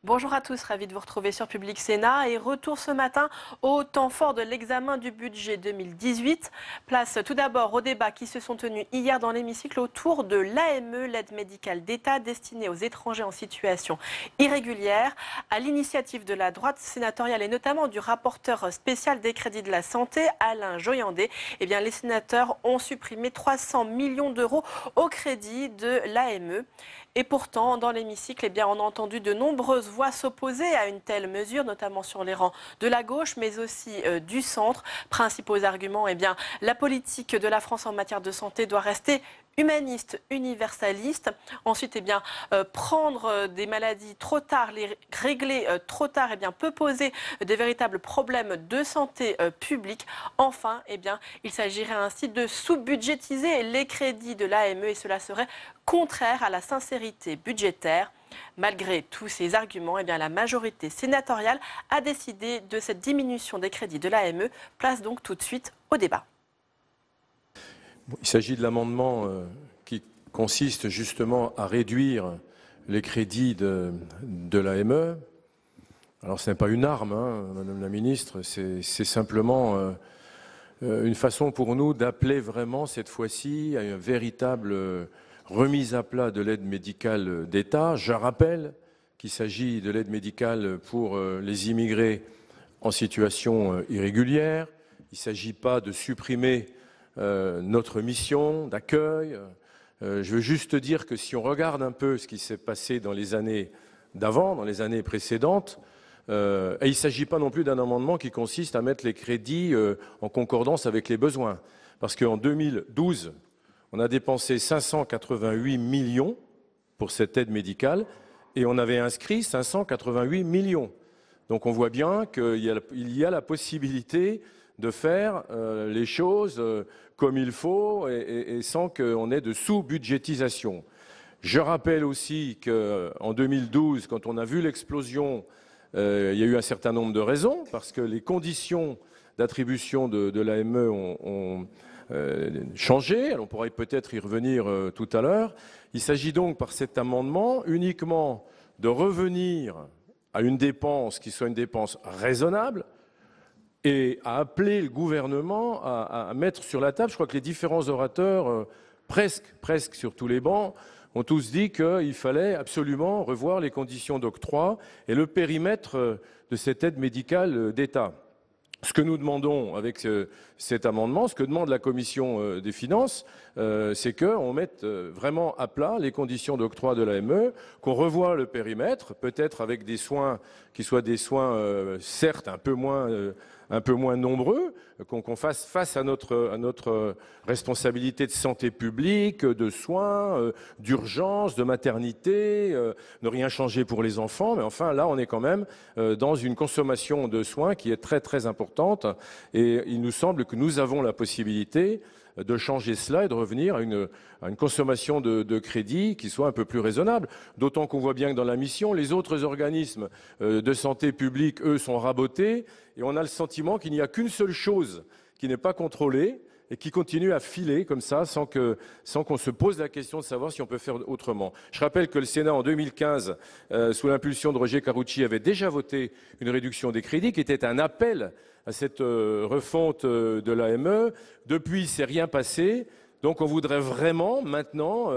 Bonjour à tous, ravi de vous retrouver sur Public Sénat et retour ce matin au temps fort de l'examen du budget 2018. Place tout d'abord aux débats qui se sont tenus hier dans l'hémicycle autour de l'AME, l'aide médicale d'État destinée aux étrangers en situation irrégulière. À l'initiative de la droite sénatoriale et notamment du rapporteur spécial des crédits de la santé, Alain Joyandet, les sénateurs ont supprimé 300 millions d'euros au crédit de l'AME. Et pourtant, dans l'hémicycle, on a entendu de nombreuses voix s'opposer à une telle mesure, notamment sur les rangs de la gauche, mais aussi du centre. Principaux arguments, la politique de la France en matière de santé doit rester humaniste, universaliste. Ensuite, prendre des maladies trop tard, les régler trop tard, peut poser des véritables problèmes de santé publique. Enfin, il s'agirait ainsi de sous-budgétiser les crédits de l'AME et cela serait contraire à la sincérité budgétaire. Malgré tous ces arguments, la majorité sénatoriale a décidé de cette diminution des crédits de l'AME. Place donc tout de suite au débat. Il s'agit de l'amendement qui consiste justement à réduire les crédits de l'AME. Alors ce n'est pas une arme, Madame la Ministre, c'est simplement une façon pour nous d'appeler vraiment cette fois-ci à une véritable remise à plat de l'aide médicale d'État. Je rappelle qu'il s'agit de l'aide médicale pour les immigrés en situation irrégulière. Il ne s'agit pas de supprimer notre mission d'accueil. Je veux juste dire que si on regarde un peu ce qui s'est passé dans les années d'avant, dans les années précédentes, et il ne s'agit pas non plus d'un amendement qui consiste à mettre les crédits en concordance avec les besoins. Parce qu'en 2012, on a dépensé 588 millions pour cette aide médicale et on avait inscrit 588 millions. Donc on voit bien qu'il y a la possibilité de faire les choses comme il faut et sans qu'on ait de sous-budgétisation. Je rappelle aussi qu'en 2012, quand on a vu l'explosion, il y a eu un certain nombre de raisons, parce que les conditions d'attribution de l'AME ont changé. Alors on pourrait peut-être y revenir tout à l'heure. Il s'agit donc par cet amendement uniquement de revenir à une dépense qui soit une dépense raisonnable, et à appeler le gouvernement à mettre sur la table, je crois que les différents orateurs, presque sur tous les bancs, ont tous dit qu'il fallait absolument revoir les conditions d'octroi et le périmètre de cette aide médicale d'État. Ce que nous demandons avec cet amendement, ce que demande la Commission des finances, c'est qu'on mette vraiment à plat les conditions d'octroi de l'AME, qu'on revoie le périmètre, peut-être avec des soins qui soient des soins certes un peu moins nombreux, qu'on fasse face à notre responsabilité de santé publique, de soins, d'urgence, de maternité, ne rien changer pour les enfants. Mais enfin, là, on est quand même dans une consommation de soins qui est très, très importante. Et il nous semble que nous avons la possibilité de changer cela et de revenir à une consommation de crédit qui soit un peu plus raisonnable. D'autant qu'on voit bien que dans la mission, les autres organismes de santé publique, eux, sont rabotés et on a le sentiment qu'il n'y a qu'une seule chose qui n'est pas contrôlée et qui continue à filer comme ça sans qu'on se pose la question de savoir si on peut faire autrement. Je rappelle que le Sénat, en 2015, sous l'impulsion de Roger Carucci, avait déjà voté une réduction des crédits qui était un appel à cette refonte de l'AME. Depuis, il ne s'est rien passé. Donc on voudrait vraiment maintenant,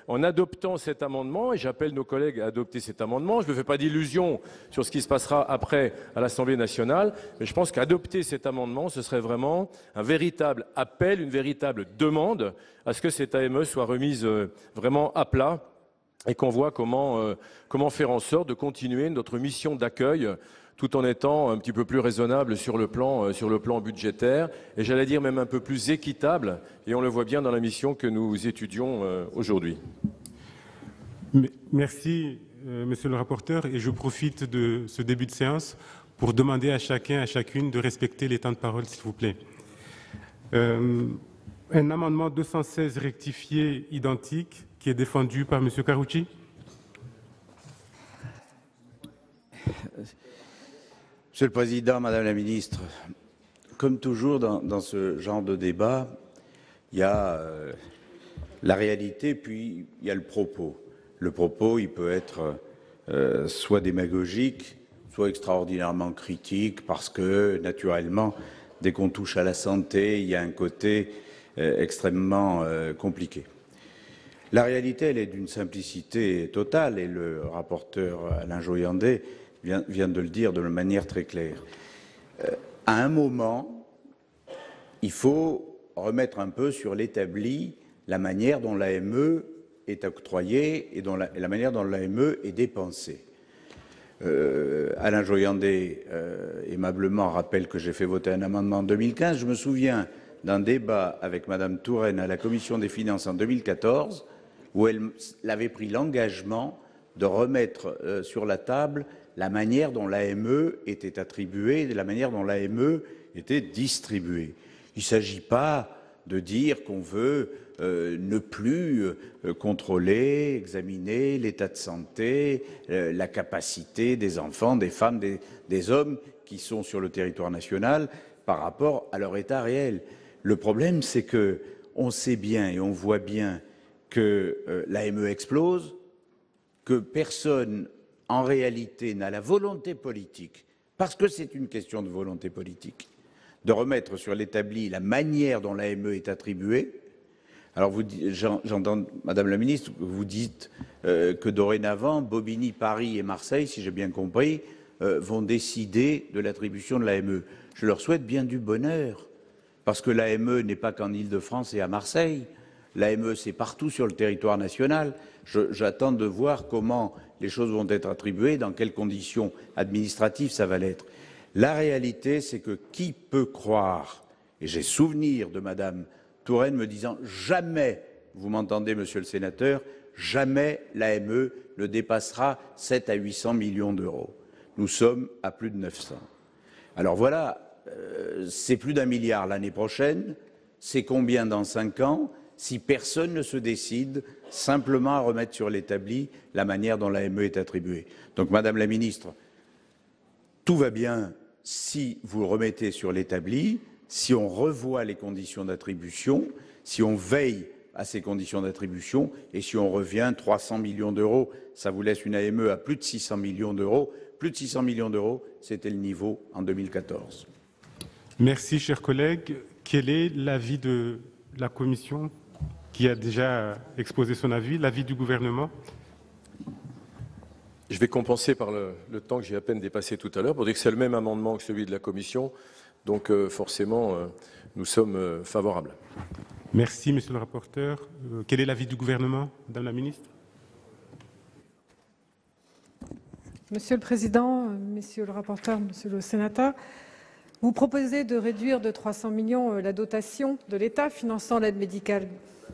en adoptant cet amendement, et j'appelle nos collègues à adopter cet amendement, je ne me fais pas d'illusions sur ce qui se passera après à l'Assemblée nationale, mais je pense qu'adopter cet amendement, ce serait vraiment un véritable appel, une véritable demande à ce que cette AME soit remise vraiment à plat et qu'on voit comment faire en sorte de continuer notre mission d'accueil tout en étant un petit peu plus raisonnable sur le plan budgétaire, et j'allais dire même un peu plus équitable, et on le voit bien dans la mission que nous étudions aujourd'hui. Merci, monsieur le rapporteur, et je profite de ce début de séance pour demander à chacun, à chacune de respecter les temps de parole, s'il vous plaît. Un amendement 216 rectifié identique qui est défendu par monsieur Carucci. Monsieur le Président, Madame la Ministre, comme toujours dans ce genre de débat, il y a la réalité, puis il y a le propos. Le propos, il peut être soit démagogique, soit extraordinairement critique, parce que, naturellement, dès qu'on touche à la santé, il y a un côté extrêmement compliqué. La réalité, elle est d'une simplicité totale, et le rapporteur Alain Joyandet vient de le dire de manière très claire. À un moment, il faut remettre un peu sur l'établi la manière dont l'AME est octroyée et la manière dont l'AME est dépensée. Alain Joyandet aimablement rappelle que j'ai fait voter un amendement en 2015. Je me souviens d'un débat avec Madame Touraine à la Commission des finances en 2014, où elle avait pris l'engagement de remettre sur la table la manière dont l'AME était attribuée et la manière dont l'AME était distribuée. Il ne s'agit pas de dire qu'on veut ne plus contrôler, examiner l'état de santé, la capacité des enfants, des femmes, des hommes qui sont sur le territoire national par rapport à leur état réel. Le problème, c'est qu'on sait bien et on voit bien que l'AME explose, que personne, en réalité, n'a la volonté politique, parce que c'est une question de volonté politique, de remettre sur l'établi la manière dont l'AME est attribuée. Alors, j'entends, Madame la Ministre, vous dites que dorénavant, Bobigny, Paris et Marseille, si j'ai bien compris, vont décider de l'attribution de l'AME. Je leur souhaite bien du bonheur, parce que l'AME n'est pas qu'en Île-de-France et à Marseille. L'AME, c'est partout sur le territoire national. J'attends de voir comment les choses vont être attribuées, dans quelles conditions administratives ça va l'être. La réalité, c'est que qui peut croire, et j'ai souvenir de Madame Touraine me disant jamais, vous m'entendez Monsieur le Sénateur, jamais l'AME ne dépassera 7 à 800 millions d'euros. Nous sommes à plus de 900. Alors voilà, c'est plus d'1 milliard l'année prochaine, c'est combien dans 5 ans si personne ne se décide simplement à remettre sur l'établi la manière dont l'AME est attribuée. Donc Madame la Ministre, tout va bien si vous le remettez sur l'établi, si on revoit les conditions d'attribution, si on veille à ces conditions d'attribution et si on revient 300 millions d'euros, ça vous laisse une AME à plus de 600 millions d'euros. Plus de 600 millions d'euros, c'était le niveau en 2014. Merci, chers collègues. Quel est l'avis de la Commission qui a déjà exposé son avis, l'avis du gouvernement? Je vais compenser par le temps que j'ai à peine dépassé tout à l'heure pour dire que c'est le même amendement que celui de la Commission. Donc forcément, nous sommes favorables. Merci, Monsieur le rapporteur. Quel est l'avis du gouvernement, Madame la Ministre? Monsieur le Président, Monsieur le rapporteur, Monsieur le Sénateur, vous proposez de réduire de 300 millions la dotation de l'État finançant l'aide médicale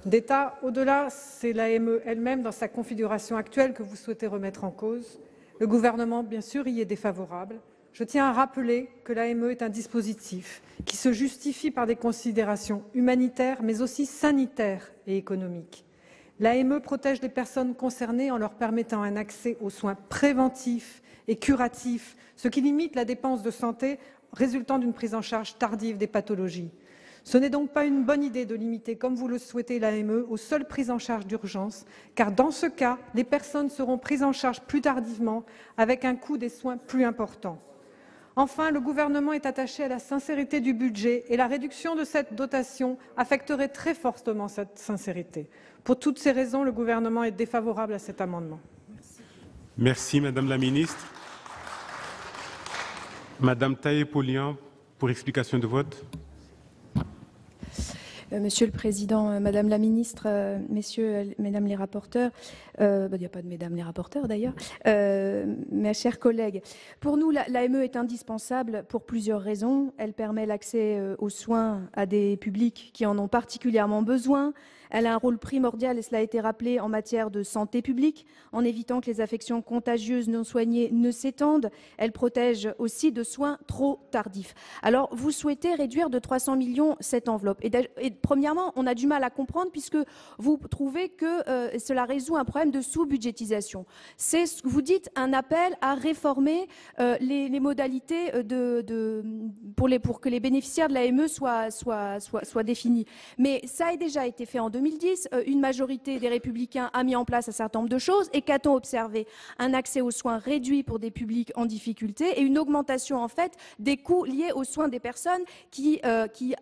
d'État. Au-delà, c'est l'AME elle-même dans sa configuration actuelle que vous souhaitez remettre en cause. Le gouvernement, bien sûr, y est défavorable. Je tiens à rappeler que l'AME est un dispositif qui se justifie par des considérations humanitaires, mais aussi sanitaires et économiques. L'AME protège les personnes concernées en leur permettant un accès aux soins préventifs et curatifs, ce qui limite la dépense de santé résultant d'une prise en charge tardive des pathologies. Ce n'est donc pas une bonne idée de limiter, comme vous le souhaitez, l'AME aux seules prises en charge d'urgence, car dans ce cas, les personnes seront prises en charge plus tardivement, avec un coût des soins plus important. Enfin, le gouvernement est attaché à la sincérité du budget et la réduction de cette dotation affecterait très fortement cette sincérité. Pour toutes ces raisons, le gouvernement est défavorable à cet amendement. Merci, Madame la Ministre. Madame Taillé-Polian, pour explication de vote. Monsieur le Président, Madame la Ministre, Messieurs, Mesdames les rapporteurs, il n'y a pas de Mesdames les rapporteurs d'ailleurs, mes chers collègues, pour nous, l'AME est indispensable pour plusieurs raisons. Elle permet l'accès aux soins à des publics qui en ont particulièrement besoin. Elle a un rôle primordial, et cela a été rappelé, en matière de santé publique, en évitant que les affections contagieuses non soignées ne s'étendent. Elle protège aussi de soins trop tardifs. Alors, vous souhaitez réduire de 300 millions cette enveloppe. Et premièrement, on a du mal à comprendre puisque vous trouvez que cela résout un problème de sous-budgétisation. C'est, vous dites, un appel à réformer les modalités pour que les bénéficiaires de l'AME soient définis. Mais ça a déjà été fait en 2010. Une majorité des Républicains a mis en place un certain nombre de choses. Et qu'a-t-on observé? Un accès aux soins réduit pour des publics en difficulté et une augmentation en fait des coûts liés aux soins des personnes qui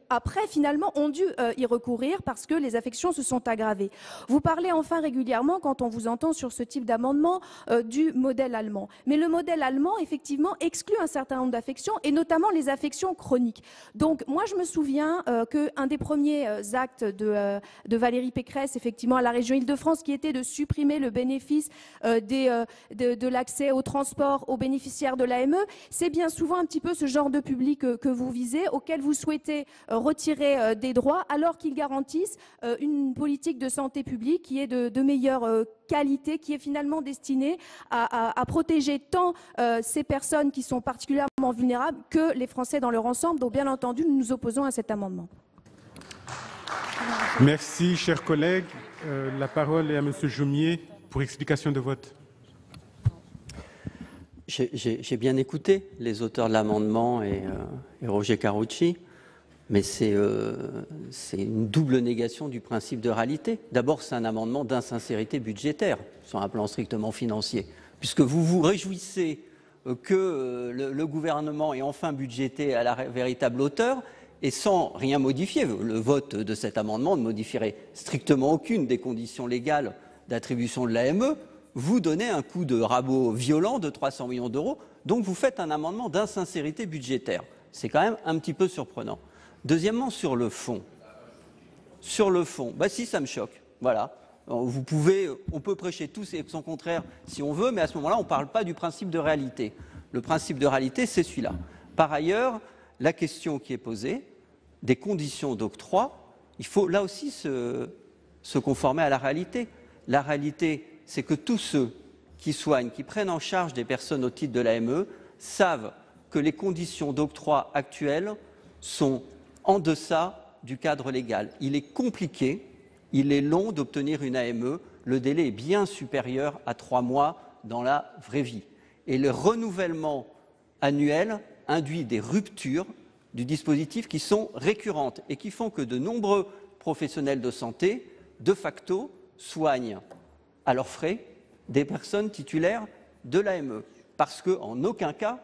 après finalement ont dû y recourir parce que les affections se sont aggravées. Vous parlez enfin régulièrement, quand on vous entend sur ce type d'amendement, du modèle allemand. Mais le modèle allemand, effectivement, exclut un certain nombre d'affections, et notamment les affections chroniques. Donc, moi, je me souviens qu'un des premiers actes de Valérie Pécresse, effectivement, à la région Île-de-France, qui était de supprimer le bénéfice de l'accès au transport aux bénéficiaires de l'AME, c'est bien souvent un petit peu ce genre de public que vous visez, auquel vous souhaitez retirer des droits, alors qu'ils garantissent une politique de santé publique qui est de meilleure qualité, qui est finalement destinée à protéger tant ces personnes qui sont particulièrement vulnérables que les Français dans leur ensemble. Donc, bien entendu, nous nous opposons à cet amendement. Merci, chers collègues. La parole est à Monsieur Jomier pour explication de vote. J'ai bien écouté les auteurs de l'amendement et Roger Carucci, mais c'est une double négation du principe de réalité. D'abord, c'est un amendement d'insincérité budgétaire sur un plan strictement financier, puisque vous vous réjouissez que le gouvernement ait enfin budgété à la véritable hauteur et sans rien modifier. Le vote de cet amendement ne modifierait strictement aucune des conditions légales d'attribution de l'AME. Vous donnez un coup de rabot violent de 300 millions d'euros, donc vous faites un amendement d'insincérité budgétaire. C'est quand même un petit peu surprenant. Deuxièmement, sur le fond, si, ça me choque, voilà. On peut prêcher tous et son contraire si on veut, mais à ce moment-là, on ne parle pas du principe de réalité. Le principe de réalité, c'est celui-là. Par ailleurs, la question qui est posée, des conditions d'octroi, il faut là aussi se conformer à la réalité. La réalité, c'est que tous ceux qui soignent, qui prennent en charge des personnes au titre de l'AME, savent que les conditions d'octroi actuelles sont en deçà du cadre légal. Il est compliqué, il est long d'obtenir une AME, le délai est bien supérieur à 3 mois dans la vraie vie. Et le renouvellement annuel induit des ruptures du dispositif qui sont récurrentes et qui font que de nombreux professionnels de santé, de facto, soignent à leurs frais des personnes titulaires de l'AME. Parce qu'en aucun cas,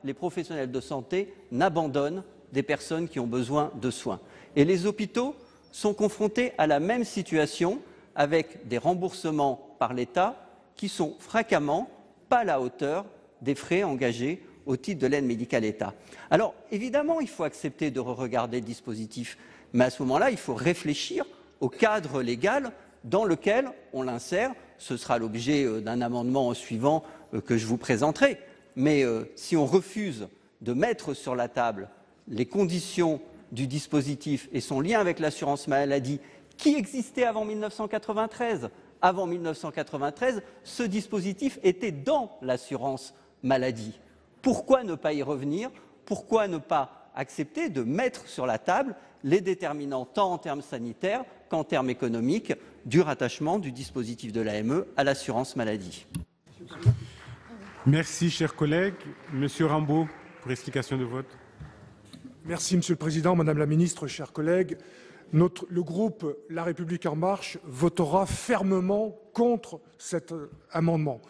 les professionnels de santé n'abandonnent des personnes qui ont besoin de soins. Et les hôpitaux sont confrontés à la même situation avec des remboursements par l'État qui sont fréquemment pas à la hauteur des frais engagés au titre de l'aide médicale État. Alors, évidemment, il faut accepter de re-regarder le dispositif, mais à ce moment-là, il faut réfléchir au cadre légal dans lequel on l'insère. Ce sera l'objet d'un amendement suivant que je vous présenterai. Mais si on refuse de mettre sur la table les conditions du dispositif et son lien avec l'assurance maladie qui existait avant 1993, avant 1993, ce dispositif était dans l'assurance maladie. Pourquoi ne pas y revenir? Pourquoi ne pas accepter de mettre sur la table les déterminants tant en termes sanitaires qu'en termes économiques du rattachement du dispositif de l'AME à l'assurance maladie? Merci, chers collègues. Monsieur Rambaud, pour explication de vote. Merci, Monsieur le Président, Madame la Ministre, chers collègues. Le groupe La République En Marche votera fermement contre cet amendement.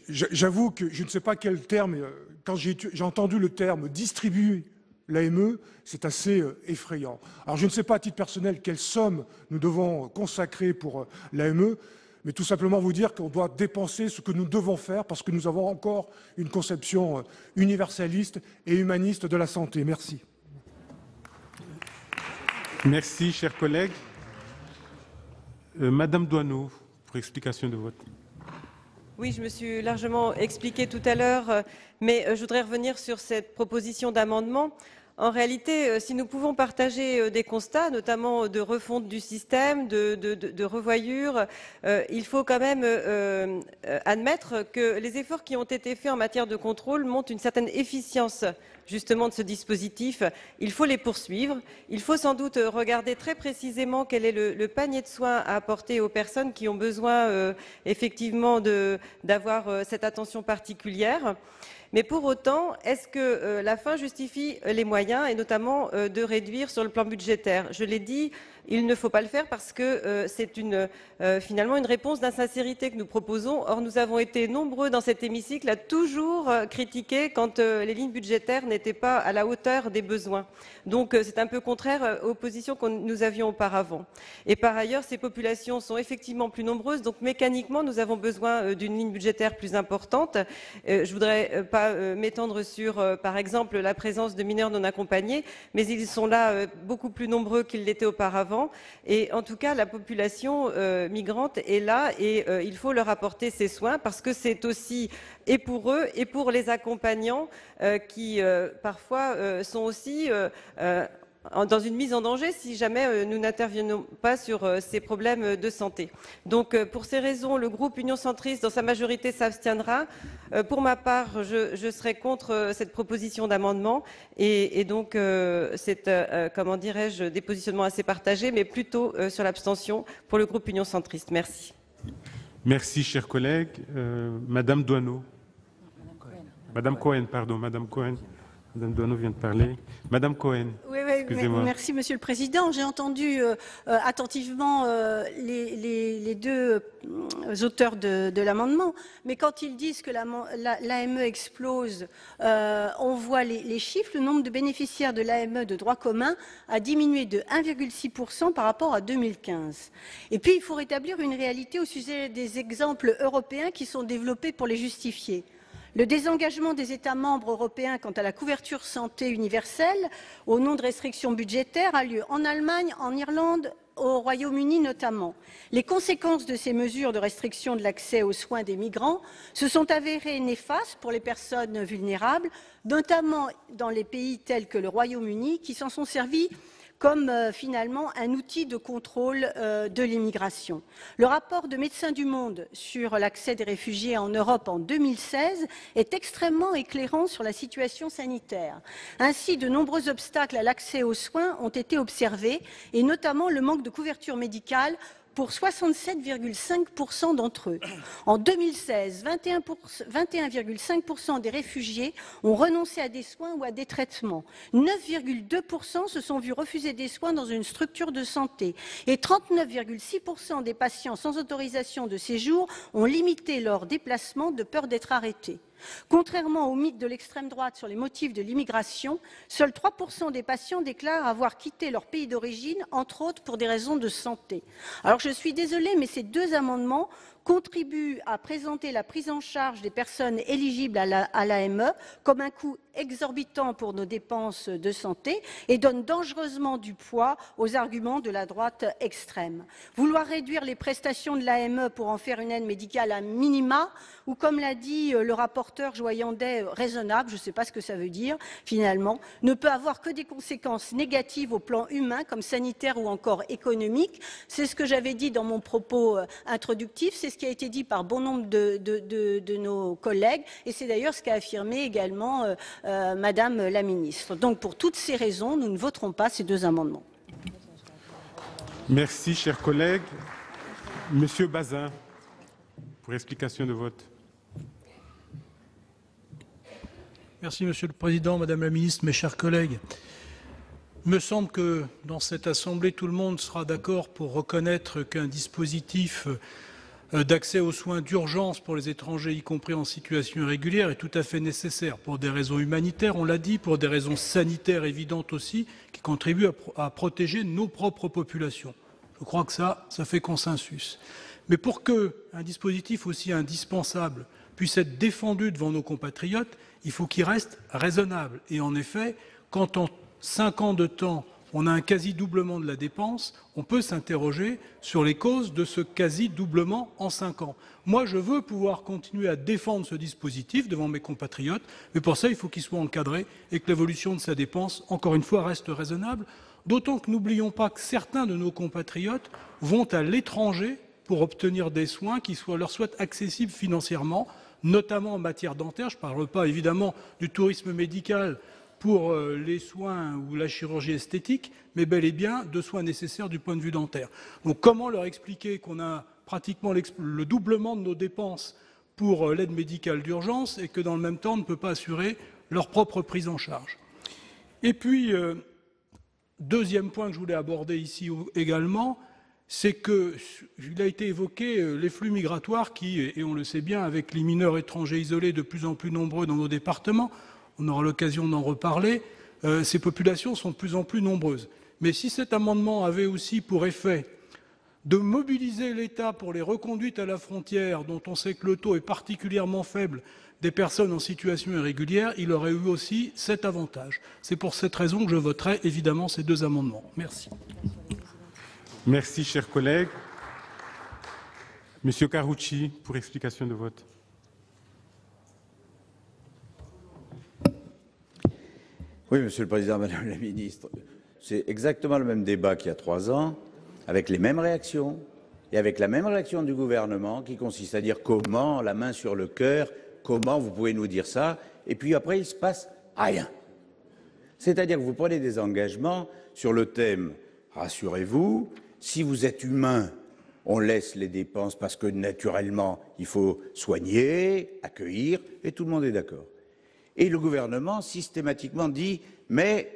J'avoue que je ne sais pas quel terme, quand j'ai entendu le terme « distribuer l'AME », c'est assez effrayant. Alors je ne sais pas à titre personnel quelle somme nous devons consacrer pour l'AME, mais tout simplement vous dire qu'on doit dépenser ce que nous devons faire parce que nous avons encore une conception universaliste et humaniste de la santé. Merci. Merci, chers collègues. Madame Doineau, pour explication de vote. Oui, je me suis largement expliqué tout à l'heure, mais je voudrais revenir sur cette proposition d'amendement En réalité, si nous pouvons partager des constats, notamment de refonte du système, de revoyure, il faut quand même admettre que les efforts qui ont été faits en matière de contrôle montrent une certaine efficience justement de ce dispositif. Il faut les poursuivre. Il faut sans doute regarder très précisément quel est le panier de soins à apporter aux personnes qui ont besoin effectivement d'avoir cette attention particulière. Mais pour autant, est-ce que la fin justifie les moyens, et notamment de réduire sur le plan budgétaire? Je l'ai dit, il ne faut pas le faire parce que c'est finalement une réponse d'insincérité que nous proposons. Or, nous avons été nombreux dans cet hémicycle à toujours critiquer quand les lignes budgétaires n'étaient pas à la hauteur des besoins. Donc, c'est un peu contraire aux positions que nous avions auparavant. Et par ailleurs, ces populations sont effectivement plus nombreuses, donc mécaniquement, nous avons besoin d'une ligne budgétaire plus importante. Je voudrais pas m'étendre sur, par exemple, la présence de mineurs non accompagnés, mais ils sont là beaucoup plus nombreux qu'ils l'étaient auparavant. Et en tout cas, la population migrante est là et il faut leur apporter ces soins parce que c'est aussi, et pour eux, et pour les accompagnants qui, parfois, sont aussi dans une mise en danger si jamais nous n'intervenons pas sur ces problèmes de santé. Donc, pour ces raisons, le groupe Union centriste, dans sa majorité, s'abstiendra. Pour ma part, je serai contre cette proposition d'amendement et donc c'est, comment dirais-je, des positionnements assez partagés, mais plutôt sur l'abstention pour le groupe Union centriste. Merci. Merci, chers collègues. Madame Doineau. Madame Cohen, pardon. Madame Cohen. Madame Doineau vient de parler. Madame Cohen. Oui, merci Monsieur le Président. J'ai entendu attentivement les deux auteurs de l'amendement, mais quand ils disent que l'AME explose, on voit les chiffres. Le nombre de bénéficiaires de l'AME de droit commun a diminué de 1,6% par rapport à 2015. Et puis, il faut rétablir une réalité au sujet des exemples européens qui sont développés pour les justifier. Le désengagement des États membres européens quant à la couverture santé universelle, au nom de restrictions budgétaires, a lieu en Allemagne, en Irlande, au Royaume-Uni notamment. Les conséquences de ces mesures de restriction de l'accès aux soins des migrants se sont avérées néfastes pour les personnes vulnérables, notamment dans les pays tels que le Royaume-Uni, qui s'en sont servis comme finalement un outil de contrôle de l'immigration. Le rapport de Médecins du Monde sur l'accès des réfugiés en Europe en 2016 est extrêmement éclairant sur la situation sanitaire. Ainsi, de nombreux obstacles à l'accès aux soins ont été observés, et notamment le manque de couverture médicale pour 67,5% d'entre eux. En 2016, 21,5% des réfugiés ont renoncé à des soins ou à des traitements. 9,2% se sont vus refuser des soins dans une structure de santé. Et 39,6% des patients sans autorisation de séjour ont limité leur déplacement de peur d'être arrêtés. Contrairement au mythe de l'extrême droite sur les motifs de l'immigration, seuls 3% des patients déclarent avoir quitté leur pays d'origine, entre autres pour des raisons de santé. Alors je suis désolée, mais ces deux amendements contribuent à présenter la prise en charge des personnes éligibles à l'AME comme un coût exorbitant pour nos dépenses de santé et donnent dangereusement du poids aux arguments de la droite extrême. Vouloir réduire les prestations de l'AME pour en faire une aide médicale à minima, ou comme l'a dit le rapporteur Joyandet, raisonnable, je ne sais pas ce que ça veut dire finalement, ne peut avoir que des conséquences négatives au plan humain comme sanitaire ou encore économique. C'est ce que j'avais dit dans mon propos introductif, c'est ce qui a été dit par bon nombre de nos collègues et c'est d'ailleurs ce qu'a affirmé également Madame la Ministre. Donc pour toutes ces raisons, nous ne voterons pas ces deux amendements. Merci, chers collègues. Monsieur Bazin, pour explication de vote. Merci, Monsieur le Président, Madame la Ministre, mes chers collègues. Il me semble que dans cette Assemblée, tout le monde sera d'accord pour reconnaître qu'un dispositif d'accès aux soins d'urgence pour les étrangers, y compris en situation irrégulière, est tout à fait nécessaire pour des raisons humanitaires, on l'a dit, pour des raisons sanitaires évidentes aussi, qui contribuent à protéger nos propres populations. Je crois que ça fait consensus. Mais pour qu'un dispositif aussi indispensable puisse être défendu devant nos compatriotes, il faut qu'il reste raisonnable. Et en effet, quand en 5 ans de temps, on a un quasi-doublement de la dépense, on peut s'interroger sur les causes de ce quasi-doublement en 5 ans. Moi, je veux pouvoir continuer à défendre ce dispositif devant mes compatriotes, mais pour ça, il faut qu'il soit encadré et que l'évolution de sa dépense, encore une fois, reste raisonnable. D'autant que n'oublions pas que certains de nos compatriotes vont à l'étranger pour obtenir des soins qui leur soient accessibles financièrement, notamment en matière dentaire. Je ne parle pas évidemment du tourisme médical pour les soins ou la chirurgie esthétique, mais bel et bien de soins nécessaires du point de vue dentaire. Donc comment leur expliquer qu'on a pratiquement le doublement de nos dépenses pour l'aide médicale d'urgence et que dans le même temps on ne peut pas assurer leur propre prise en charge? Et puis, deuxième point que je voulais aborder ici également, c'est qu'il a été évoqué les flux migratoires qui, et on le sait bien, avec les mineurs étrangers isolés de plus en plus nombreux dans nos départements, on aura l'occasion d'en reparler, ces populations sont de plus en plus nombreuses. Mais si cet amendement avait aussi pour effet de mobiliser l'État pour les reconduites à la frontière, dont on sait que le taux est particulièrement faible, des personnes en situation irrégulière, il aurait eu aussi cet avantage. C'est pour cette raison que je voterai évidemment ces 2 amendements. Merci. Merci, cher collègue. Monsieur Karouchi, pour explication de vote. Oui, Monsieur le Président, Madame la Ministre, c'est exactement le même débat qu'il y a 3 ans, avec les mêmes réactions et avec la même réaction du gouvernement qui consiste à dire comment, la main sur le cœur, comment vous pouvez nous dire ça, et puis après il se passe rien. C'est-à-dire que vous prenez des engagements sur le thème « Rassurez-vous, si vous êtes humain, on laisse les dépenses parce que naturellement il faut soigner, accueillir, et tout le monde est d'accord. » Et le gouvernement systématiquement dit « Mais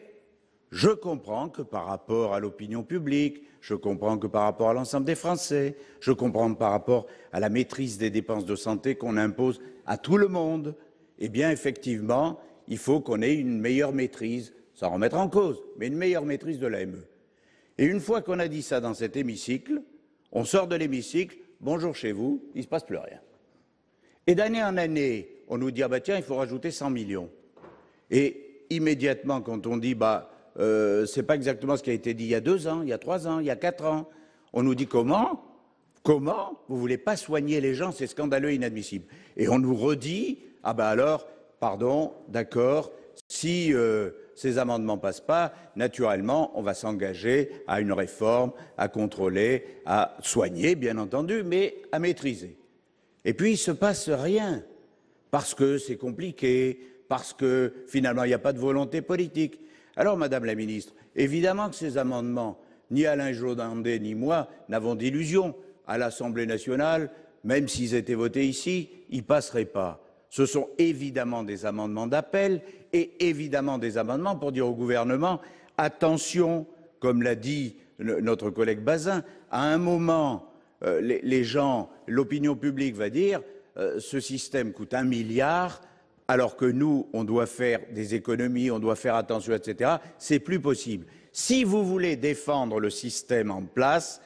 je comprends que par rapport à l'opinion publique, je comprends que par rapport à l'ensemble des Français, je comprends par rapport à la maîtrise des dépenses de santé qu'on impose à tout le monde, eh bien effectivement, il faut qu'on ait une meilleure maîtrise, sans remettre en cause, mais une meilleure maîtrise de l'AME. » Et une fois qu'on a dit ça dans cet hémicycle, on sort de l'hémicycle, bonjour chez vous, il ne se passe plus rien. Et d'année en année, on nous dit ah bah tiens, il faut rajouter 100 millions. Et immédiatement, quand on dit c'est pas exactement ce qui a été dit il y a 2 ans, il y a 3 ans, il y a 4 ans, on nous dit comment vous voulez pas soigner les gens, c'est scandaleux et inadmissible. Et on nous redit ah bah alors, pardon, d'accord, si ces amendements passent pas, naturellement, on va s'engager à une réforme, à contrôler, à soigner, bien entendu, mais à maîtriser. Et puis, il ne se passe rien, parce que c'est compliqué, parce que, finalement, il n'y a pas de volonté politique. Alors, Madame la Ministre, évidemment que ces amendements, ni Alain Jodandet, ni moi, n'avons d'illusions. À l'Assemblée nationale, même s'ils étaient votés ici, ils ne passeraient pas. Ce sont évidemment des amendements d'appel et évidemment des amendements pour dire au gouvernement « Attention, comme l'a dit notre collègue Bazin, à un moment, les gens, l'opinion publique va dire ce système coûte 1 milliard, alors que nous, on doit faire des économies, on doit faire attention, etc. C'est plus possible. Si vous voulez défendre le système en place,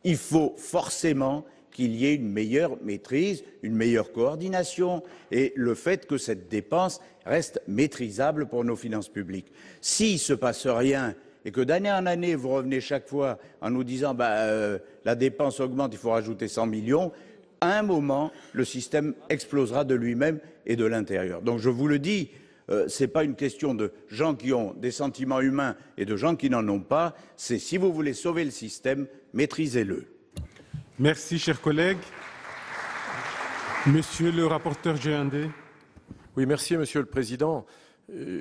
il faut forcément qu'il y ait une meilleure maîtrise, une meilleure coordination et le fait que cette dépense reste maîtrisable pour nos finances publiques. S'il ne se passe rien et que d'année en année, vous revenez chaque fois en nous disant la dépense augmente, il faut rajouter 100 millions, à un moment, le système explosera de lui-même et de l'intérieur. Donc je vous le dis, ce n'est pas une question de gens qui ont des sentiments humains et de gens qui n'en ont pas, c'est si vous voulez sauver le système, maîtrisez-le. Merci, chers collègues. Monsieur le rapporteur Jodandet. Oui, merci, Monsieur le Président.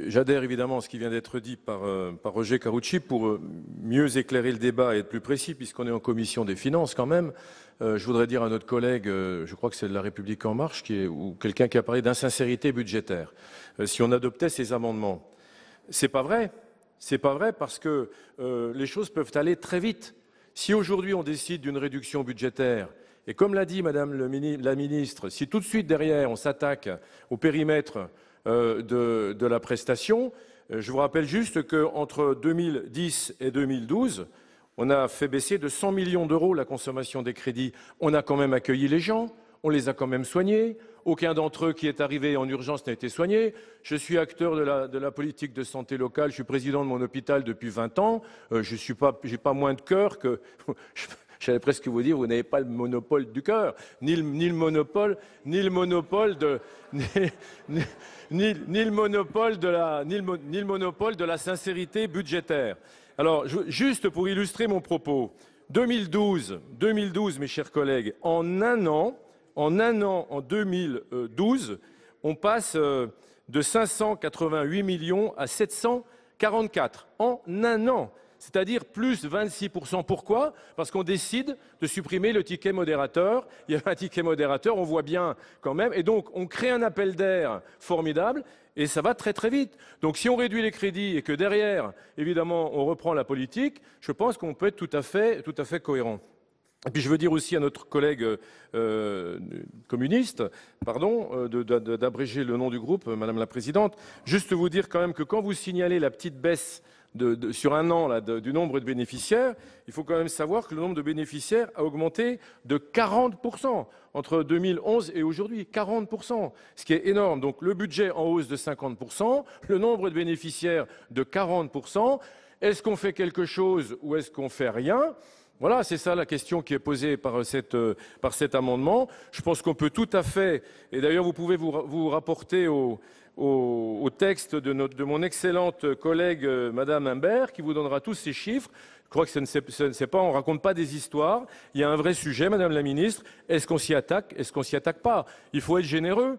J'adhère évidemment à ce qui vient d'être dit par Roger Karouchi pour mieux éclairer le débat et être plus précis, puisqu'on est en commission des finances quand même. Je voudrais dire à notre collègue, je crois que c'est de La République En Marche, ou quelqu'un qui a parlé d'insincérité budgétaire. Si on adoptait ces amendements, c'est pas vrai. C'est pas vrai parce que les choses peuvent aller très vite. Si aujourd'hui on décide d'une réduction budgétaire, et comme l'a dit Madame la Ministre, si tout de suite derrière on s'attaque au périmètre de la prestation, je vous rappelle juste qu'entre 2010 et 2012, on a fait baisser de 100 millions d'euros la consommation des crédits. On a quand même accueilli les gens, on les a quand même soignés. Aucun d'entre eux qui est arrivé en urgence n'a été soigné. Je suis acteur de la politique de santé locale. Je suis président de mon hôpital depuis 20 ans. Je n'ai pas moins de cœur que... J'allais presque vous dire, vous n'avez pas le monopole du cœur, ni le monopole de la sincérité budgétaire. Alors, juste pour illustrer mon propos, 2012, mes chers collègues, en un an, en 2012, on passe de 588 millions à 744 en un an. C'est-à-dire plus 26%. Pourquoi? Parce qu'on décide de supprimer le ticket modérateur. Il y a un ticket modérateur, on voit bien quand même. Et donc, on crée un appel d'air formidable et ça va très très vite. Donc, si on réduit les crédits et que derrière, évidemment, on reprend la politique, je pense qu'on peut être tout à fait cohérent. Et puis je veux dire aussi à notre collègue communiste, pardon, d'abréger le nom du groupe, Madame la Présidente, juste vous dire quand même que quand vous signalez la petite baisse sur un an là, du nombre de bénéficiaires, il faut quand même savoir que le nombre de bénéficiaires a augmenté de 40% entre 2011 et aujourd'hui, 40%, ce qui est énorme. Donc le budget en hausse de 50%, le nombre de bénéficiaires de 40%. Est-ce qu'on fait quelque chose ou est-ce qu'on fait rien? Voilà, c'est ça la question qui est posée par cet amendement. Je pense qu'on peut tout à fait, et d'ailleurs vous pouvez vous rapporter au texte de mon excellente collègue Madame Imbert, qui vous donnera tous ces chiffres. Je crois que on ne raconte pas des histoires. Il y a un vrai sujet, Madame la Ministre. Est-ce qu'on s'y attaque? Est-ce qu'on s'y attaque pas? Il faut être généreux,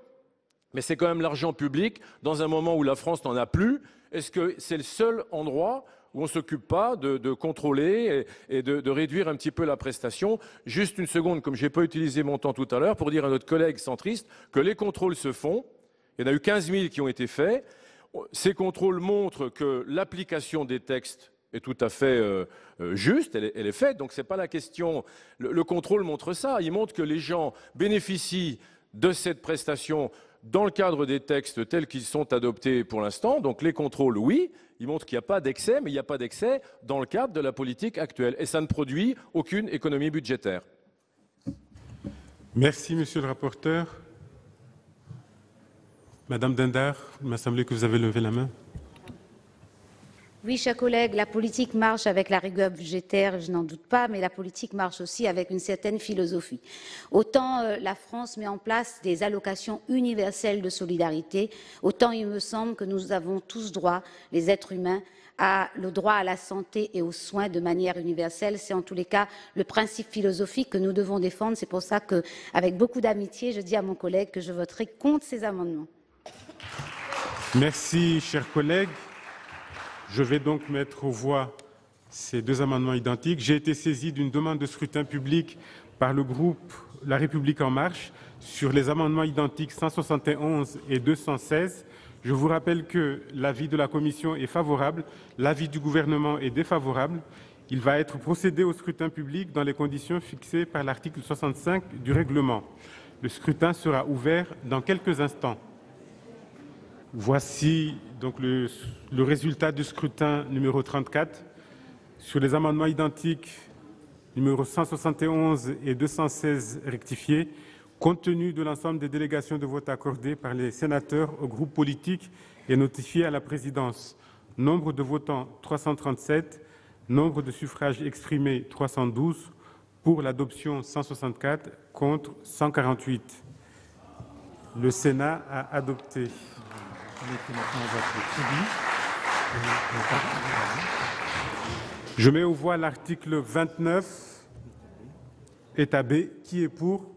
mais c'est quand même l'argent public dans un moment où la France n'en a plus. Est-ce que c'est le seul endroit où on ne s'occupe pas de contrôler et de réduire un petit peu la prestation? Juste une seconde, comme je n'ai pas utilisé mon temps tout à l'heure, pour dire à notre collègue centriste que les contrôles se font. Il y en a eu 15 000 qui ont été faits. Ces contrôles montrent que l'application des textes est tout à fait juste, elle est faite, donc ce n'est pas la question. Le contrôle montre ça, il montre que les gens bénéficient de cette prestation dans le cadre des textes tels qu'ils sont adoptés pour l'instant. Donc les contrôles, oui, ils montrent qu'il n'y a pas d'excès, mais il n'y a pas d'excès dans le cadre de la politique actuelle. Et ça ne produit aucune économie budgétaire. Merci, monsieur le rapporteur. Madame Dindar, il m'a semblé que vous avez levé la main. Oui, chers collègues, la politique marche avec la rigueur budgétaire, je n'en doute pas, mais la politique marche aussi avec une certaine philosophie. Autant la France met en place des allocations universelles de solidarité, autant il me semble que nous avons tous droit, les êtres humains, le droit à la santé et aux soins de manière universelle. C'est en tous les cas le principe philosophique que nous devons défendre. C'est pour ça qu'avec beaucoup d'amitié, je dis à mon collègue que je voterai contre ces amendements. Merci, chers collègues. Je vais donc mettre aux voix ces deux amendements identiques. J'ai été saisi d'une demande de scrutin public par le groupe La République En Marche sur les amendements identiques 171 et 216. Je vous rappelle que l'avis de la commission est favorable, l'avis du gouvernement est défavorable. Il va être procédé au scrutin public dans les conditions fixées par l'article 65 du règlement. Le scrutin sera ouvert dans quelques instants. Voici donc le résultat du scrutin numéro 34. Sur les amendements identiques numéro 171 et 216 rectifiés, compte tenu de l'ensemble des délégations de vote accordées par les sénateurs aux groupes politiques et notifiées à la présidence. Nombre de votants 337, nombre de suffrages exprimés 312, pour l'adoption 164, contre 148. Le Sénat a adopté. Je mets aux voix l'article 29, état B. Qui est pour?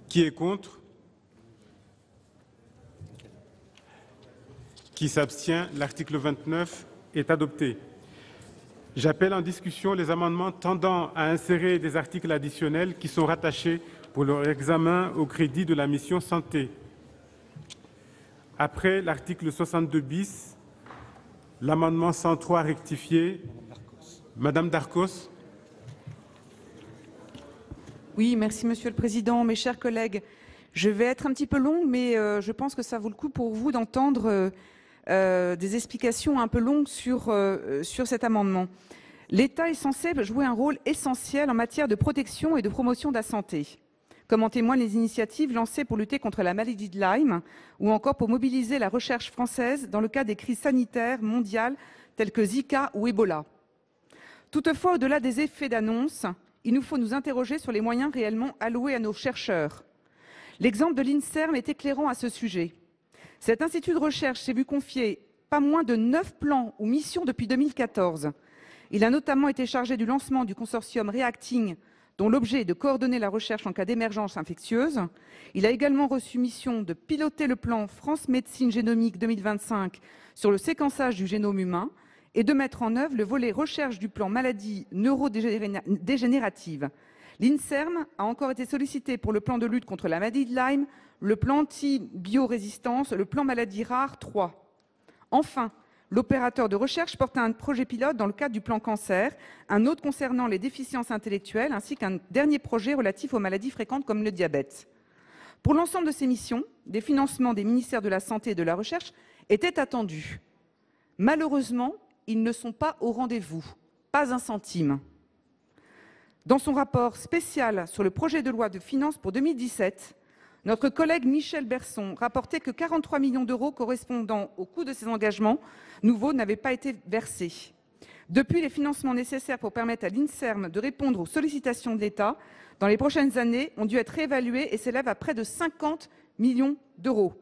Qui est contre? Qui s'abstient? L'article 29 est adopté. J'appelle en discussion les amendements tendant à insérer des articles additionnels qui sont rattachés pour leur examen au crédit de la mission Santé. Après l'article 62 bis, l'amendement 103 rectifié. Madame Darcos. Oui, merci Monsieur le Président. Mes chers collègues, je vais être un petit peu long, mais je pense que ça vaut le coup pour vous d'entendre des explications un peu longues sur cet amendement. L'État est censé jouer un rôle essentiel en matière de protection et de promotion de la santé, comme en témoignent les initiatives lancées pour lutter contre la maladie de Lyme ou encore pour mobiliser la recherche française dans le cas des crises sanitaires mondiales telles que Zika ou Ebola. Toutefois, au-delà des effets d'annonce, il nous faut nous interroger sur les moyens réellement alloués à nos chercheurs. L'exemple de l'INSERM est éclairant à ce sujet. Cet institut de recherche s'est vu confier pas moins de 9 plans ou missions depuis 2014. Il a notamment été chargé du lancement du consortium Reacting, dont l'objet est de coordonner la recherche en cas d'émergence infectieuse. Il a également reçu mission de piloter le plan France Médecine Génomique 2025 sur le séquençage du génome humain et de mettre en œuvre le volet recherche du plan maladies neurodégénératives. L'INSERM a encore été sollicité pour le plan de lutte contre la maladie de Lyme, le plan anti-biorésistance, le plan maladies rares 3. Enfin, l'opérateur de recherche porte un projet pilote dans le cadre du plan cancer, un autre concernant les déficiences intellectuelles, ainsi qu'un dernier projet relatif aux maladies fréquentes comme le diabète. Pour l'ensemble de ces missions, des financements des ministères de la Santé et de la Recherche étaient attendus. Malheureusement, ils ne sont pas au rendez-vous, pas un centime. Dans son rapport spécial sur le projet de loi de finances pour 2017, notre collègue Michel Berson rapportait que 43 millions d'euros correspondant au coût de ces engagements nouveaux n'avaient pas été versés. Depuis, les financements nécessaires pour permettre à l'INSERM de répondre aux sollicitations de l'État dans les prochaines années ont dû être réévalués et s'élèvent à près de 50 millions d'euros.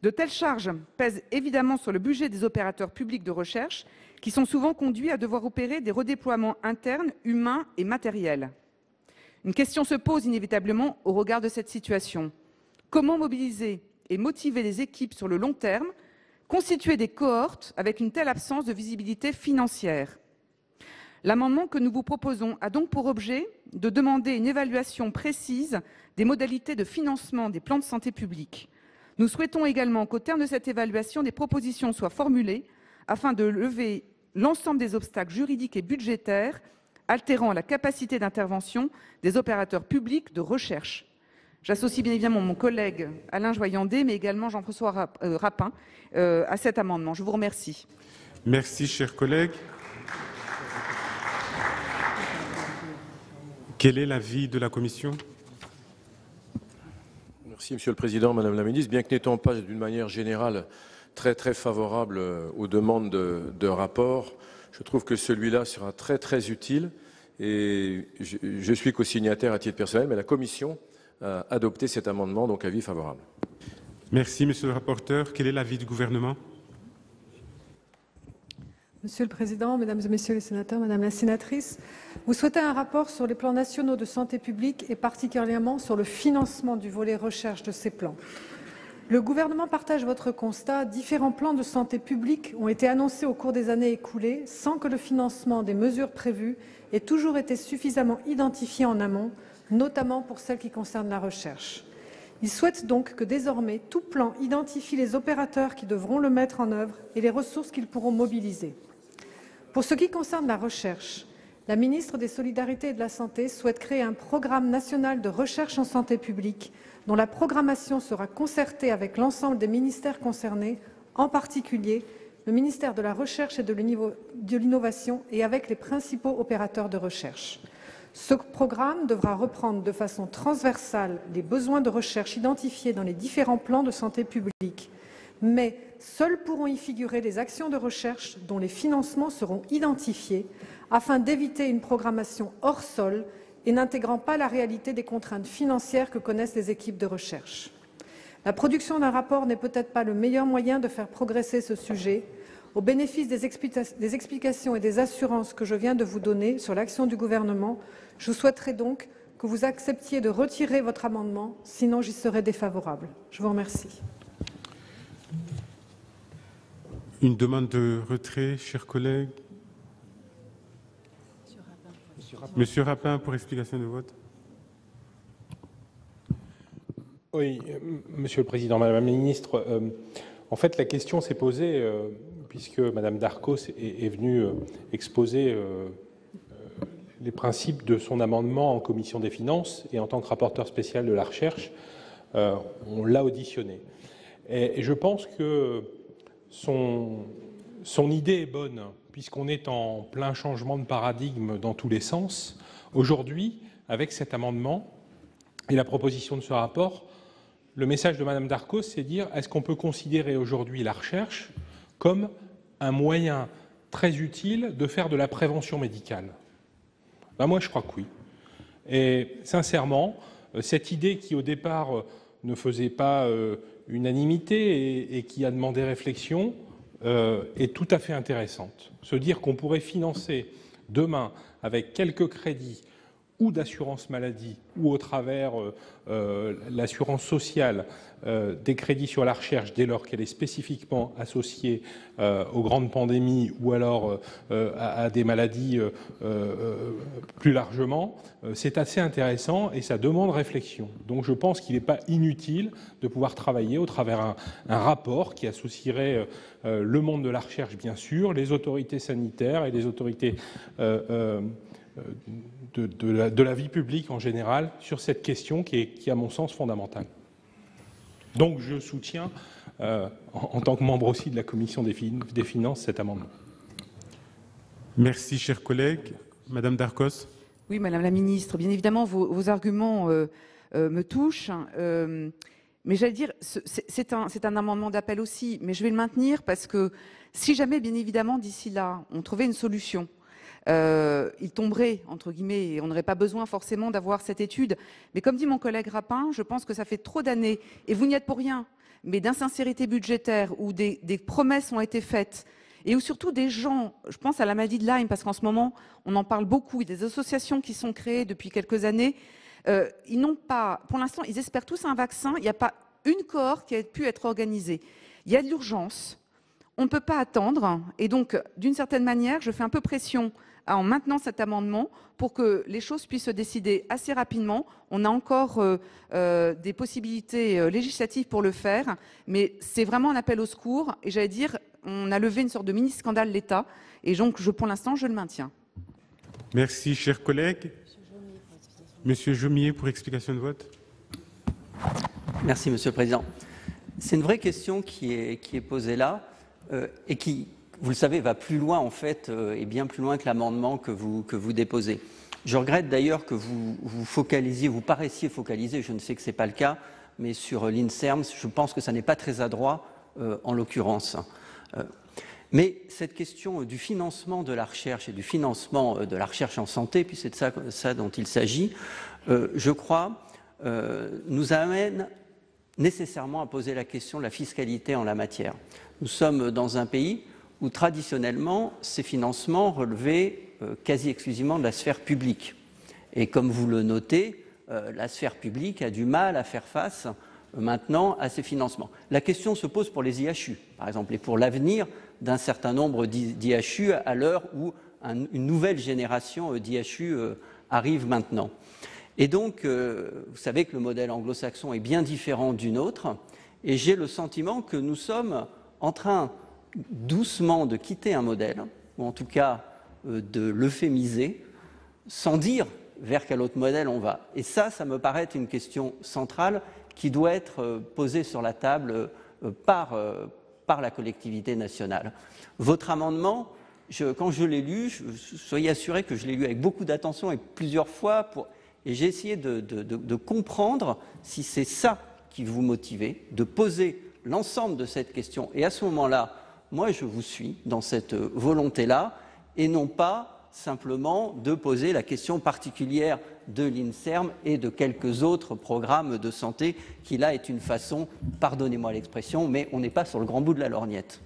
De telles charges pèsent évidemment sur le budget des opérateurs publics de recherche qui sont souvent conduits à devoir opérer des redéploiements internes, humains et matériels. Une question se pose inévitablement au regard de cette situation. Comment mobiliser et motiver les équipes sur le long terme, constituer des cohortes avec une telle absence de visibilité financière? L'amendement que nous vous proposons a donc pour objet de demander une évaluation précise des modalités de financement des plans de santé publique. Nous souhaitons également qu'au terme de cette évaluation, des propositions soient formulées afin de lever l'ensemble des obstacles juridiques et budgétaires altérant la capacité d'intervention des opérateurs publics de recherche. J'associe bien évidemment mon collègue Alain Joyandet, mais également Jean-François Rapin à cet amendement. Je vous remercie. Merci, cher collègue. Quel est l'avis de la commission ? Merci, Monsieur le Président, Madame la Ministre. Bien que n'étant pas d'une manière générale très favorable aux demandes de rapport, je trouve que celui-là sera très utile et je suis co-signataire à titre personnel, mais la Commission a adopté cet amendement, donc avis favorable. Merci, Monsieur le rapporteur. Quel est l'avis du gouvernement ? Monsieur le Président, Mesdames et Messieurs les sénateurs, Madame la sénatrice, vous souhaitez un rapport sur les plans nationaux de santé publique et particulièrement sur le financement du volet recherche de ces plans. Le gouvernement partage votre constat. Différents plans de santé publique ont été annoncés au cours des années écoulées sans que le financement des mesures prévues ait toujours été suffisamment identifié en amont, notamment pour celles qui concernent la recherche. Il souhaite donc que désormais tout plan identifie les opérateurs qui devront le mettre en œuvre et les ressources qu'ils pourront mobiliser. Pour ce qui concerne la recherche, la ministre des Solidarités et de la Santé souhaite créer un programme national de recherche en santé publique dont la programmation sera concertée avec l'ensemble des ministères concernés, en particulier le ministère de la Recherche et de l'Innovation et avec les principaux opérateurs de recherche. Ce programme devra reprendre de façon transversale les besoins de recherche identifiés dans les différents plans de santé publique, mais seuls pourront y figurer les actions de recherche dont les financements seront identifiés afin d'éviter une programmation hors sol et n'intégrant pas la réalité des contraintes financières que connaissent les équipes de recherche. La production d'un rapport n'est peut-être pas le meilleur moyen de faire progresser ce sujet. Au bénéfice des explications et des assurances que je viens de vous donner sur l'action du gouvernement, je souhaiterais donc que vous acceptiez de retirer votre amendement, sinon j'y serai défavorable. Je vous remercie. Une demande de retrait, chers collègues. Monsieur Rapin, pour explication de vote. Oui, Monsieur le Président, Madame la Ministre, en fait, la question s'est posée puisque Madame Darcos est venue exposer les principes de son amendement en commission des finances et en tant que rapporteur spécial de la recherche, on l'a auditionné. Et je pense que son idée est bonne, puisqu'on est en plein changement de paradigme dans tous les sens. Aujourd'hui, avec cet amendement et la proposition de ce rapport, le message de Madame Darcos, c'est de dire, est-ce qu'on peut considérer aujourd'hui la recherche comme un moyen très utile de faire de la prévention médicale? Ben moi, je crois que oui. Et sincèrement, cette idée qui, au départ, ne faisait pas unanimité et qui a demandé réflexion, est tout à fait intéressante. Se dire qu'on pourrait financer demain, avec quelques crédits, ou d'assurance maladie, ou au travers l'assurance sociale, des crédits sur la recherche, dès lors qu'elle est spécifiquement associée aux grandes pandémies ou alors à des maladies plus largement, c'est assez intéressant et ça demande réflexion. Donc je pense qu'il n'est pas inutile de pouvoir travailler au travers un rapport qui associerait le monde de la recherche, bien sûr, les autorités sanitaires et les autorités de la vie publique en général sur cette question qui est, à mon sens, fondamentale. Donc je soutiens, en tant que membre aussi de la Commission des Finances, cet amendement. Merci, chers collègues. Madame Darcos. Oui, Madame la Ministre, bien évidemment, vos arguments me touchent. Mais j'allais dire, c'est un amendement d'appel aussi, mais je vais le maintenir parce que si jamais, bien évidemment, d'ici là, on trouvait une solution, il tomberait, entre guillemets, et on n'aurait pas besoin forcément d'avoir cette étude. Mais comme dit mon collègue Rapin, je pense que ça fait trop d'années, et vous n'y êtes pour rien, mais d'insincérité budgétaire, où des promesses ont été faites, et où surtout des gens, je pense à la maladie de Lyme, parce qu'en ce moment, on en parle beaucoup, il y a des associations qui sont créées depuis quelques années, ils n'ont pas, pour l'instant, ils espèrent tous un vaccin, il n'y a pas une cohorte qui a pu être organisée. Il y a de l'urgence, on ne peut pas attendre, et donc, d'une certaine manière, je fais un peu pression en maintenant cet amendement pour que les choses puissent se décider assez rapidement. On a encore des possibilités législatives pour le faire, mais c'est vraiment un appel au secours. Et j'allais dire, on a levé une sorte de mini-scandale l'État, et donc pour l'instant, je le maintiens. Merci, chers collègues. Monsieur Jomier, pour explication de vote. Merci, Monsieur le Président. C'est une vraie question qui est posée là et qui, vous le savez, va plus loin en fait, et bien plus loin que l'amendement que vous déposez. Je regrette d'ailleurs que vous focalisiez, vous paraissiez focaliser, je ne sais que ce n'est pas le cas, mais sur l'INSERM, je pense que ça n'est pas très adroit en l'occurrence. Mais cette question du financement de la recherche et du financement de la recherche en santé, puis c'est de ça dont il s'agit, je crois, nous amène nécessairement à poser la question de la fiscalité en la matière. Nous sommes dans un pays où traditionnellement ces financements relevaient quasi exclusivement de la sphère publique. Et comme vous le notez, la sphère publique a du mal à faire face maintenant à ces financements. La question se pose pour les IHU, par exemple, et pour l'avenir d'un certain nombre d'IHU à l'heure où une nouvelle génération d'IHU arrive maintenant. Et donc, vous savez que le modèle anglo-saxon est bien différent du nôtre, et j'ai le sentiment que nous sommes en train doucement de quitter un modèle, ou en tout cas de l'euphémiser, sans dire vers quel autre modèle on va. Et ça me paraît être une question centrale qui doit être posée sur la table par la collectivité nationale. Votre amendement, quand je l'ai lu, soyez assurés que je l'ai lu avec beaucoup d'attention et plusieurs fois, et j'ai essayé de comprendre si c'est ça qui vous motivait, de poser l'ensemble de cette question. Et à ce moment-là, moi, je vous suis dans cette volonté-là, et non pas simplement de poser la question particulière de l'INSERM et de quelques autres programmes de santé, qui là est une façon, pardonnez-moi l'expression, mais on n'est pas sur le grand bout de la lorgnette.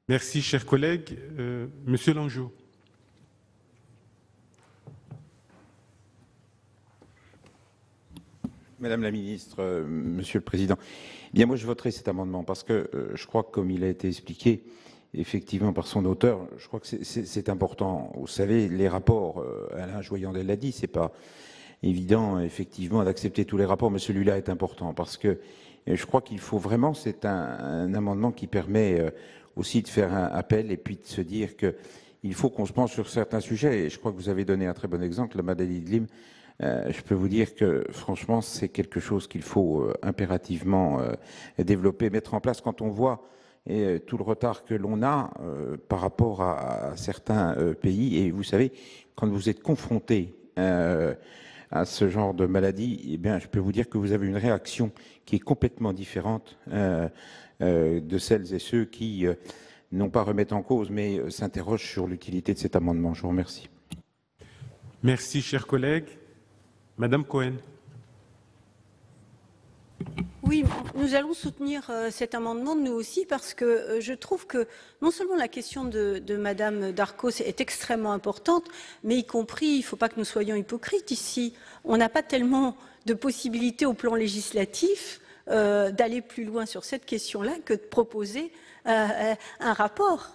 Merci, chers collègues. Monsieur Langeau. Madame la ministre, Monsieur le Président, bien moi je voterai cet amendement parce que je crois que comme il a été expliqué effectivement par son auteur, je crois que c'est important. Vous savez, les rapports, Alain Joyandel l'a dit, c'est pas évident effectivement d'accepter tous les rapports, mais celui-là est important parce que je crois qu'il faut vraiment, c'est un amendement qui permet aussi de faire un appel et puis de se dire que il faut qu'on se penche sur certains sujets. Et je crois que vous avez donné un très bon exemple, la maladie de Lyme. Je peux vous dire que franchement, c'est quelque chose qu'il faut impérativement développer, mettre en place. Quand on voit et tout le retard que l'on a par rapport à certains pays. Et vous savez, quand vous êtes confronté à ce genre de maladie, eh bien, je peux vous dire que vous avez une réaction qui est complètement différente de celles et ceux qui non pas remettent en cause, mais s'interrogent sur l'utilité de cet amendement. Je vous remercie. Merci, chers collègues. Madame Cohen. Oui, nous allons soutenir cet amendement, nous aussi, parce que je trouve que non seulement la question de Madame Darcos est extrêmement importante, mais y compris, il ne faut pas que nous soyons hypocrites ici. On n'a pas tellement de possibilités au plan législatif d'aller plus loin sur cette question-là que de proposer un rapport,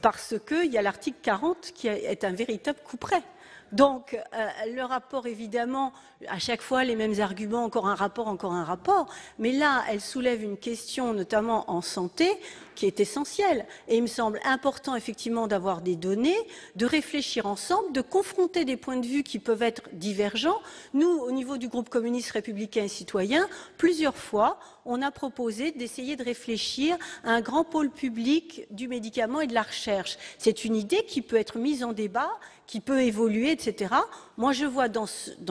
parce qu'il y a l'article 40 qui est un véritable couperet. Donc, le rapport, évidemment, à chaque fois, les mêmes arguments, encore un rapport, mais là, elle soulève une question, notamment en santé, qui est essentielle. Et il me semble important, effectivement, d'avoir des données, de réfléchir ensemble, de confronter des points de vue qui peuvent être divergents. Nous, au niveau du groupe communiste républicain et citoyen, plusieurs fois, on a proposé d'essayer de réfléchir à un grand pôle public du médicament et de la recherche. C'est une idée qui peut être mise en débat, qui peut évoluer, etc. Moi, je vois dans cette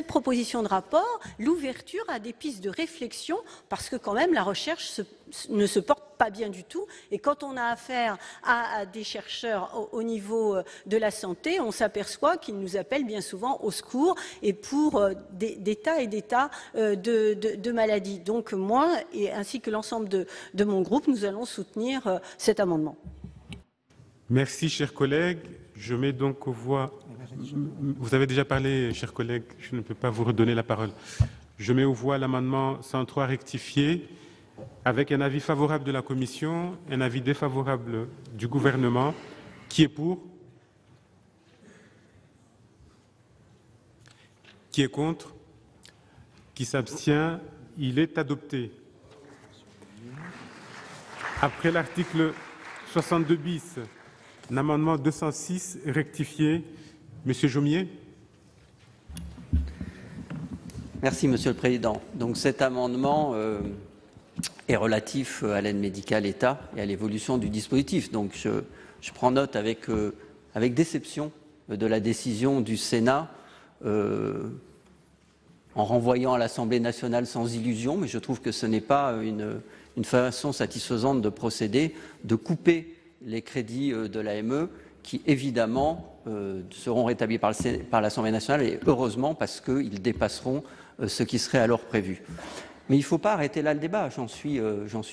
proposition de rapport l'ouverture à des pistes de réflexion, parce que quand même la recherche ne se porte pas bien du tout. Et quand on a affaire à des chercheurs au niveau de la santé, on s'aperçoit qu'ils nous appellent bien souvent au secours et pour des tas et des tas de maladies. Donc moi, et ainsi que l'ensemble de mon groupe, nous allons soutenir cet amendement. Merci, chers collègues. Je mets donc aux voix. Vous avez déjà parlé, chers collègues, je ne peux pas vous redonner la parole. Je mets aux voix l'amendement 103 rectifié, avec un avis favorable de la Commission, un avis défavorable du gouvernement. Qui est pour? Qui est contre? Qui s'abstient? Il est adopté. Après l'article 62 bis, l'amendement 206 rectifié. Monsieur Jomier. Merci, Monsieur le Président. Donc cet amendement est relatif à l'aide médicale État et à l'évolution du dispositif. Donc je prends note avec déception de la décision du Sénat en renvoyant à l'Assemblée nationale sans illusion, mais je trouve que ce n'est pas une façon satisfaisante de procéder, de couper les crédits de l'AME qui, évidemment, seront rétablis par l'Assemblée nationale, et heureusement, parce qu'ils dépasseront ce qui serait alors prévu. Mais il ne faut pas arrêter là le débat, j'en suis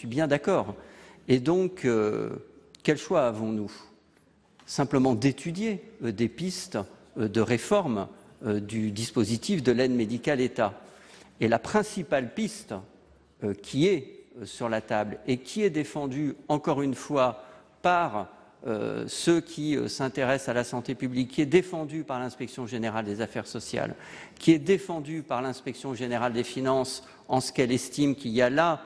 bien d'accord. Et donc, quel choix avons-nous? Simplement d'étudier des pistes de réforme du dispositif de l'aide médicale État. Et la principale piste qui est sur la table et qui est défendue, encore une fois, par ceux qui s'intéressent à la santé publique, qui est défendue par l'Inspection générale des affaires sociales, qui est défendue par l'Inspection générale des finances en ce qu'elle estime qu'il y a là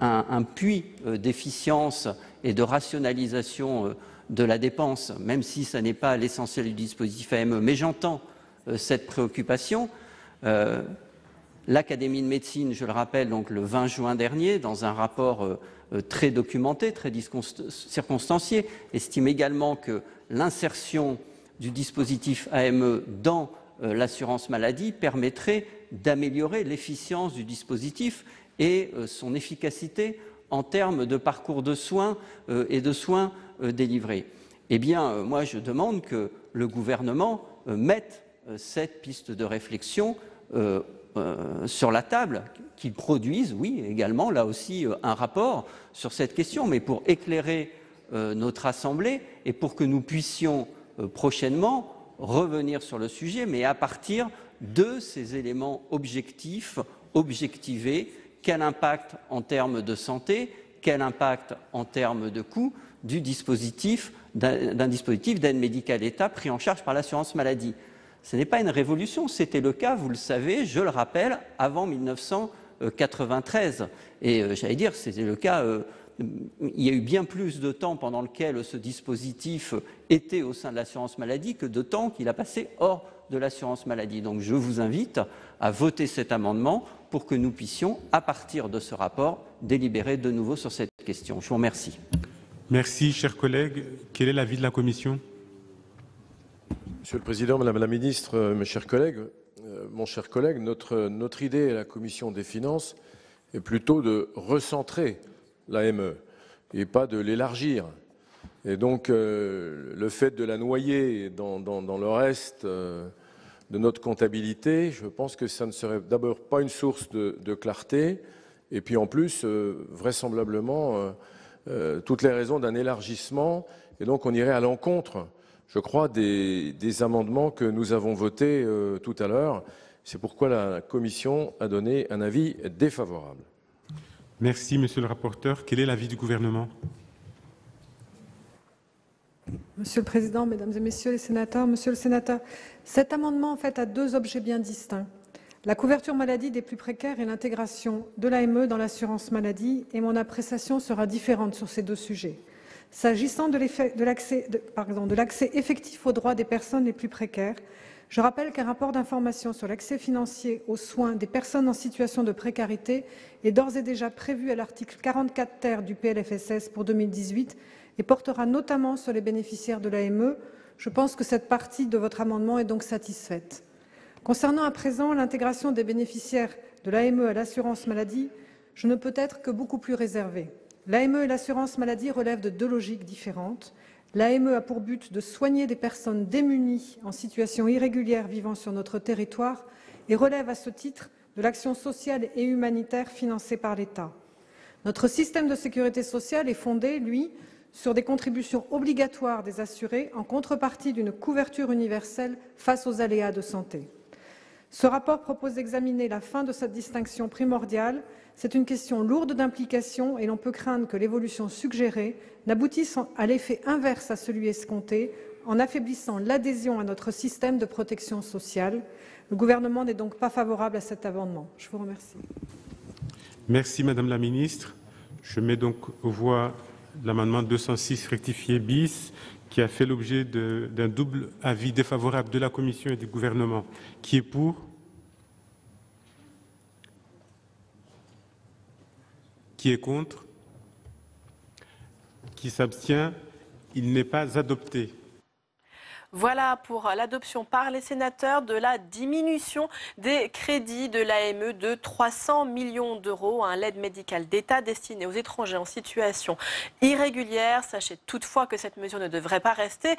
un puits d'efficience et de rationalisation de la dépense, même si ce n'est pas l'essentiel du dispositif AME. Mais j'entends cette préoccupation. L'Académie de médecine, je le rappelle, donc le 20 juin dernier, dans un rapport très documenté, très circonstancié, estime également que l'insertion du dispositif AME dans l'assurance maladie permettrait d'améliorer l'efficience du dispositif et son efficacité en termes de parcours de soins et de soins délivrés. Eh bien, moi, je demande que le gouvernement mette cette piste de réflexion sur la table, qu'ils produisent, oui, également, là aussi, un rapport sur cette question, mais pour éclairer notre Assemblée et pour que nous puissions prochainement revenir sur le sujet, mais à partir de ces éléments objectifs, objectivés, quel impact en termes de santé, quel impact en termes de coût d'un dispositif d'aide médicale État pris en charge par l'assurance maladie. Ce n'est pas une révolution, c'était le cas, vous le savez, je le rappelle, avant 1993. Et j'allais dire, c'était le cas il y a eu bien plus de temps pendant lequel ce dispositif était au sein de l'assurance maladie que de temps qu'il a passé hors de l'assurance maladie. Donc je vous invite à voter cet amendement pour que nous puissions, à partir de ce rapport, délibérer de nouveau sur cette question. Je vous remercie. Merci, chers collègues. Quel est l'avis de la commission ? Monsieur le Président, Madame la Ministre, mes chers collègues, mon cher collègue, notre idée à la Commission des finances est plutôt de recentrer l'AME et pas de l'élargir. Et donc, le fait de la noyer dans le reste de notre comptabilité, je pense que ça ne serait d'abord pas une source de clarté, et puis en plus, vraisemblablement, toutes les raisons d'un élargissement, et donc on irait à l'encontre, je crois, des amendements que nous avons votés tout à l'heure. C'est pourquoi la Commission a donné un avis défavorable. Merci, Monsieur le rapporteur. Quel est l'avis du gouvernement ? Monsieur le Président, Mesdames et Messieurs les sénateurs, Monsieur le sénateur, cet amendement en fait a deux objets bien distincts. La couverture maladie des plus précaires et l'intégration de l'AME dans l'assurance maladie, et mon appréciation sera différente sur ces deux sujets. S'agissant de l'accès effectif aux droits des personnes les plus précaires, je rappelle qu'un rapport d'information sur l'accès financier aux soins des personnes en situation de précarité est d'ores et déjà prévu à l'article 44 ter du PLFSS pour 2018 et portera notamment sur les bénéficiaires de l'AME. Je pense que cette partie de votre amendement est donc satisfaite. Concernant à présent l'intégration des bénéficiaires de l'AME à l'assurance maladie, je ne peux être que beaucoup plus réservée. L'AME et l'assurance maladie relèvent de deux logiques différentes. L'AME a pour but de soigner des personnes démunies en situation irrégulière vivant sur notre territoire et relève à ce titre de l'action sociale et humanitaire financée par l'État. Notre système de sécurité sociale est fondé, lui, sur des contributions obligatoires des assurés en contrepartie d'une couverture universelle face aux aléas de santé. Ce rapport propose d'examiner la fin de cette distinction primordiale. C'est une question lourde d'implications et l'on peut craindre que l'évolution suggérée n'aboutisse à l'effet inverse à celui escompté, en affaiblissant l'adhésion à notre système de protection sociale. Le gouvernement n'est donc pas favorable à cet amendement. Je vous remercie. Merci, Madame la Ministre. Je mets donc aux voix l'amendement 206 rectifié bis qui a fait l'objet d'un double avis défavorable de la Commission et du gouvernement. Qui est pour ? Qui est contre? Qui s'abstient? Il n'est pas adopté. Voilà pour l'adoption par les sénateurs de la diminution des crédits de l'AME de 300 millions d'euros à l'aide médicale d'État destinée aux étrangers en situation irrégulière. Sachez toutefois que cette mesure ne devrait pas rester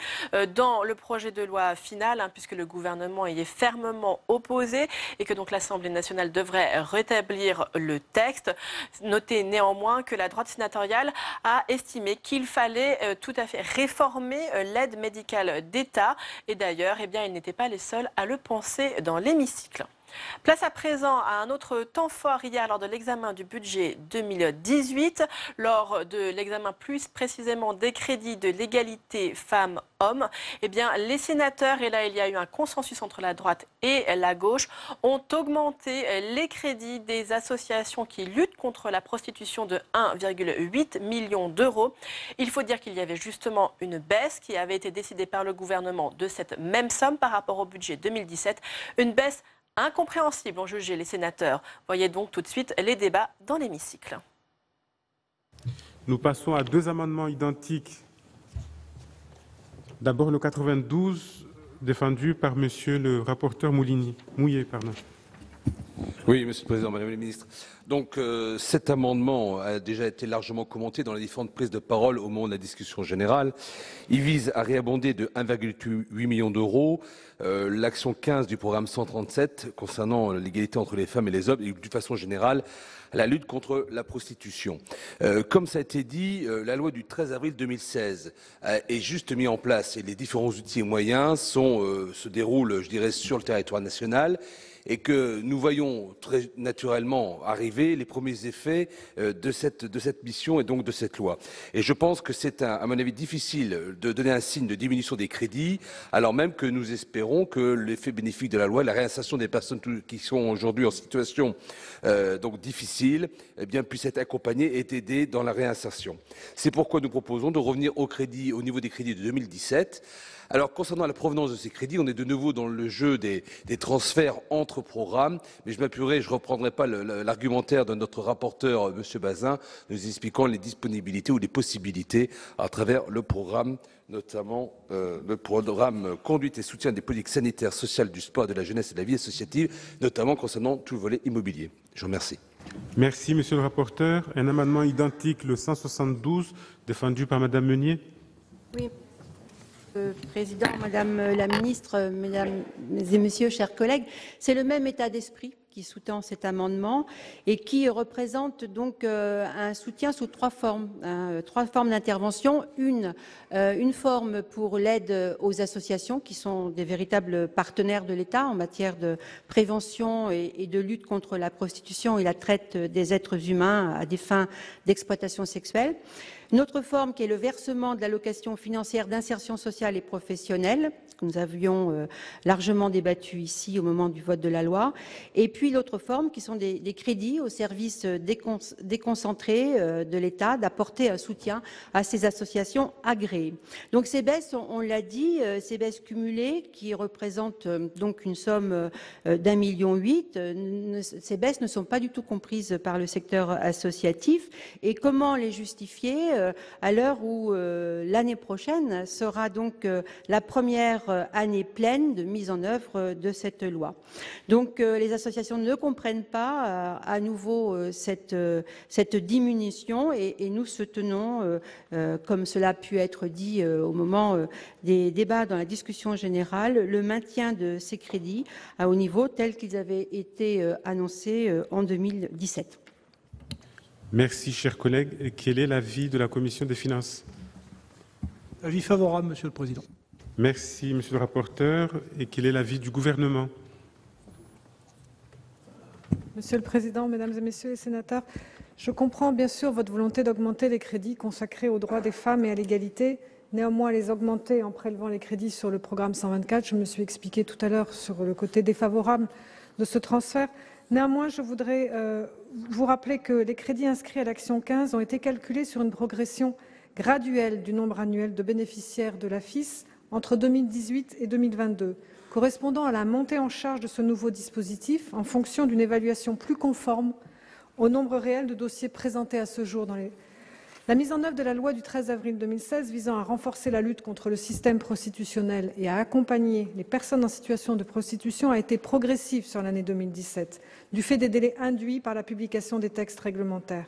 dans le projet de loi final, puisque le gouvernement y est fermement opposé et que donc l'Assemblée nationale devrait rétablir le texte. Notez néanmoins que la droite sénatoriale a estimé qu'il fallait tout à fait réformer l'aide médicale d'État. Et d'ailleurs, ils n'étaient pas les seuls à le penser dans l'hémicycle. Place à présent à un autre temps fort hier lors de l'examen du budget 2018, lors de l'examen plus précisément des crédits de l'égalité femmes-hommes. Les sénateurs, et là il y a eu un consensus entre la droite et la gauche, ont augmenté les crédits des associations qui luttent contre la prostitution de 1,8 million d'euros. Il faut dire qu'il y avait justement une baisse qui avait été décidée par le gouvernement de cette même somme par rapport au budget 2017, une baisse incompréhensible, ont jugé les sénateurs. Voyez donc tout de suite les débats dans l'hémicycle. Nous passons à deux amendements identiques. D'abord le 92, défendu par Monsieur le rapporteur Mouillet. Oui, Monsieur le Président, Madame la Ministre. Donc, cet amendement a déjà été largement commenté dans les différentes prises de parole au moment de la discussion générale. Il vise à réabonder de 1,8 million d'euros l'action 15 du programme 137 concernant l'égalité entre les femmes et les hommes et de façon générale la lutte contre la prostitution. Comme ça a été dit, la loi du 13 avril 2016 est juste mise en place et les différents outils et moyens se déroulent, je dirais, sur le territoire national. et que nous voyons très naturellement arriver les premiers effets de cette mission et donc de cette loi. Et je pense que c'est, à mon avis, difficile de donner un signe de diminution des crédits, alors même que nous espérons que l'effet bénéfique de la loi, la réinsertion des personnes qui sont aujourd'hui en situation donc difficile, eh bien, puisse être accompagnée et aidée dans la réinsertion. C'est pourquoi nous proposons de revenir au niveau des crédits de 2017. Alors, concernant la provenance de ces crédits, on est de nouveau dans le jeu des transferts entre programmes, mais je m'appuierai, je ne reprendrai pas l'argumentaire de notre rapporteur, M. Bazin, nous expliquant les disponibilités ou les possibilités à travers le programme, notamment le programme Conduite et soutien des politiques sanitaires, sociales, du sport, de la jeunesse et de la vie associative, notamment concernant tout le volet immobilier. Je vous remercie. Merci, Monsieur le rapporteur. Un amendement identique, le 172, défendu par Madame Meunier. Oui. Président, Madame la Ministre, Mesdames et Messieurs, chers collègues, c'est le même état d'esprit qui sous-tend cet amendement et qui représente donc un soutien sous trois formes d'intervention. Une forme pour l'aide aux associations qui sont des véritables partenaires de l'État en matière de prévention et de lutte contre la prostitution et la traite des êtres humains à des fins d'exploitation sexuelle. Une autre forme qui est le versement de l'allocation financière d'insertion sociale et professionnelle, que nous avions largement débattu ici au moment du vote de la loi. Et puis l'autre forme qui sont des crédits au service déconcentré de l'État d'apporter un soutien à ces associations agréées. Donc ces baisses, on l'a dit, ces baisses cumulées qui représentent donc une somme d'1,8 million, ces baisses ne sont pas du tout comprises par le secteur associatif. Et comment les justifier à l'heure où l'année prochaine sera donc la première année pleine de mise en œuvre de cette loi. Donc les associations ne comprennent pas à nouveau cette diminution et nous soutenons, comme cela a pu être dit au moment des débats dans la discussion générale, le maintien de ces crédits à haut niveau tels qu'ils avaient été annoncés en 2017. Merci, chers collègues. Et quel est l'avis de la Commission des finances? Avis favorable, Monsieur le Président. Merci, Monsieur le rapporteur. Et quel est l'avis du gouvernement? Monsieur le Président, Mesdames et Messieurs les sénateurs, je comprends bien sûr votre volonté d'augmenter les crédits consacrés aux droits des femmes et à l'égalité. Néanmoins, les augmenter en prélevant les crédits sur le programme 124, je me suis expliqué tout à l'heure sur le côté défavorable de ce transfert. Néanmoins, je voudrais vous rappeler que les crédits inscrits à l'action 15 ont été calculés sur une progression graduelle du nombre annuel de bénéficiaires de l'AFIS entre 2018 et 2022, correspondant à la montée en charge de ce nouveau dispositif en fonction d'une évaluation plus conforme au nombre réel de dossiers présentés à ce jour dans les... La mise en œuvre de la loi du 13 avril 2016 visant à renforcer la lutte contre le système prostitutionnel et à accompagner les personnes en situation de prostitution a été progressive sur l'année 2017, du fait des délais induits par la publication des textes réglementaires.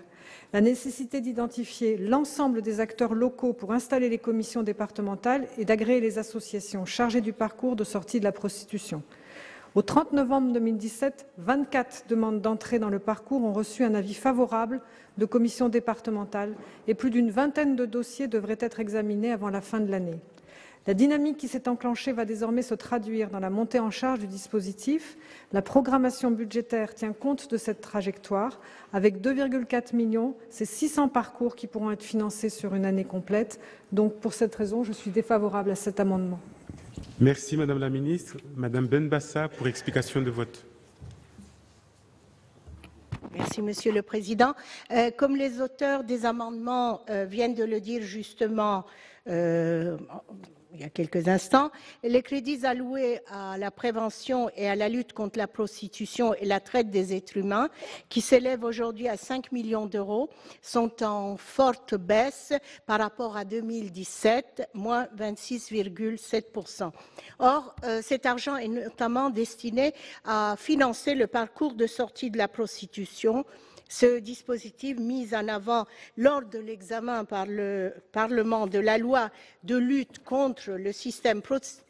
La nécessité d'identifier l'ensemble des acteurs locaux pour installer les commissions départementales et d'agréer les associations chargées du parcours de sortie de la prostitution. Au 30 novembre 2017, 24 demandes d'entrée dans le parcours ont reçu un avis favorable de commissions départementales et plus d'une vingtaine de dossiers devraient être examinés avant la fin de l'année. La dynamique qui s'est enclenchée va désormais se traduire dans la montée en charge du dispositif. La programmation budgétaire tient compte de cette trajectoire. Avec 2,4 millions, c'est 600 parcours qui pourront être financés sur une année complète. Donc, pour cette raison, je suis défavorable à cet amendement. Merci, Madame la Ministre. Madame Benbassa, pour explication de vote. Merci, Monsieur le Président. Comme les auteurs des amendements viennent de le dire justement il y a quelques instants, les crédits alloués à la prévention et à la lutte contre la prostitution et la traite des êtres humains, qui s'élèvent aujourd'hui à 5 millions d'euros, sont en forte baisse par rapport à 2017, moins 26,7%. Or, cet argent est notamment destiné à financer le parcours de sortie de la prostitution. Ce dispositif mis en avant lors de l'examen par le Parlement de la loi de lutte contre le système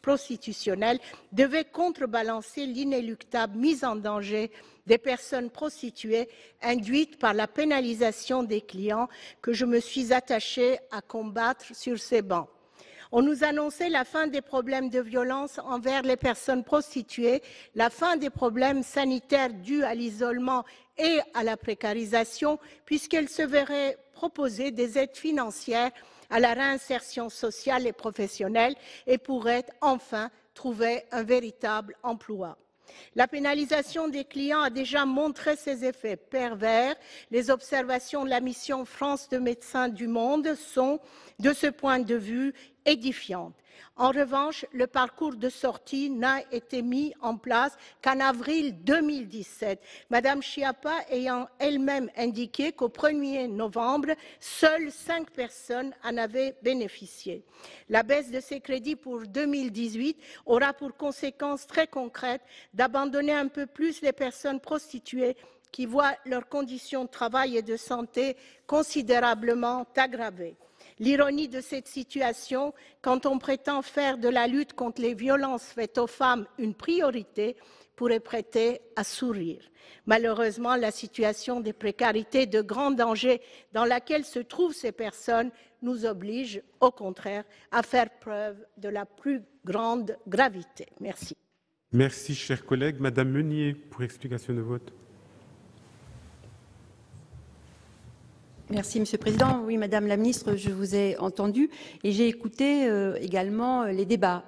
prostitutionnel devait contrebalancer l'inéluctable mise en danger des personnes prostituées induite par la pénalisation des clients que je me suis attachée à combattre sur ces bancs. On nous annonçait la fin des problèmes de violence envers les personnes prostituées, la fin des problèmes sanitaires dus à l'isolement et à la précarisation, puisqu'elles se verraient proposer des aides financières à la réinsertion sociale et professionnelle et pourraient enfin trouver un véritable emploi. La pénalisation des clients a déjà montré ses effets pervers. Les observations de la mission France de Médecins du Monde sont, de ce point de vue, édifiantes. En revanche, le parcours de sortie n'a été mis en place qu'en avril 2017, Madame Schiappa ayant elle-même indiqué qu'au 1er novembre, seules 5 personnes en avaient bénéficié. La baisse de ces crédits pour 2018 aura pour conséquence très concrète d'abandonner un peu plus les personnes prostituées qui voient leurs conditions de travail et de santé considérablement aggravées. L'ironie de cette situation, quand on prétend faire de la lutte contre les violences faites aux femmes une priorité, pourrait prêter à sourire. Malheureusement, la situation de précarité, de grand danger dans laquelle se trouvent ces personnes nous oblige, au contraire, à faire preuve de la plus grande gravité. Merci. Merci, chers collègues. Madame Meunier, pour explication de vote. Merci, Monsieur le Président. Oui, Madame la Ministre, je vous ai entendu et j'ai écouté également les débats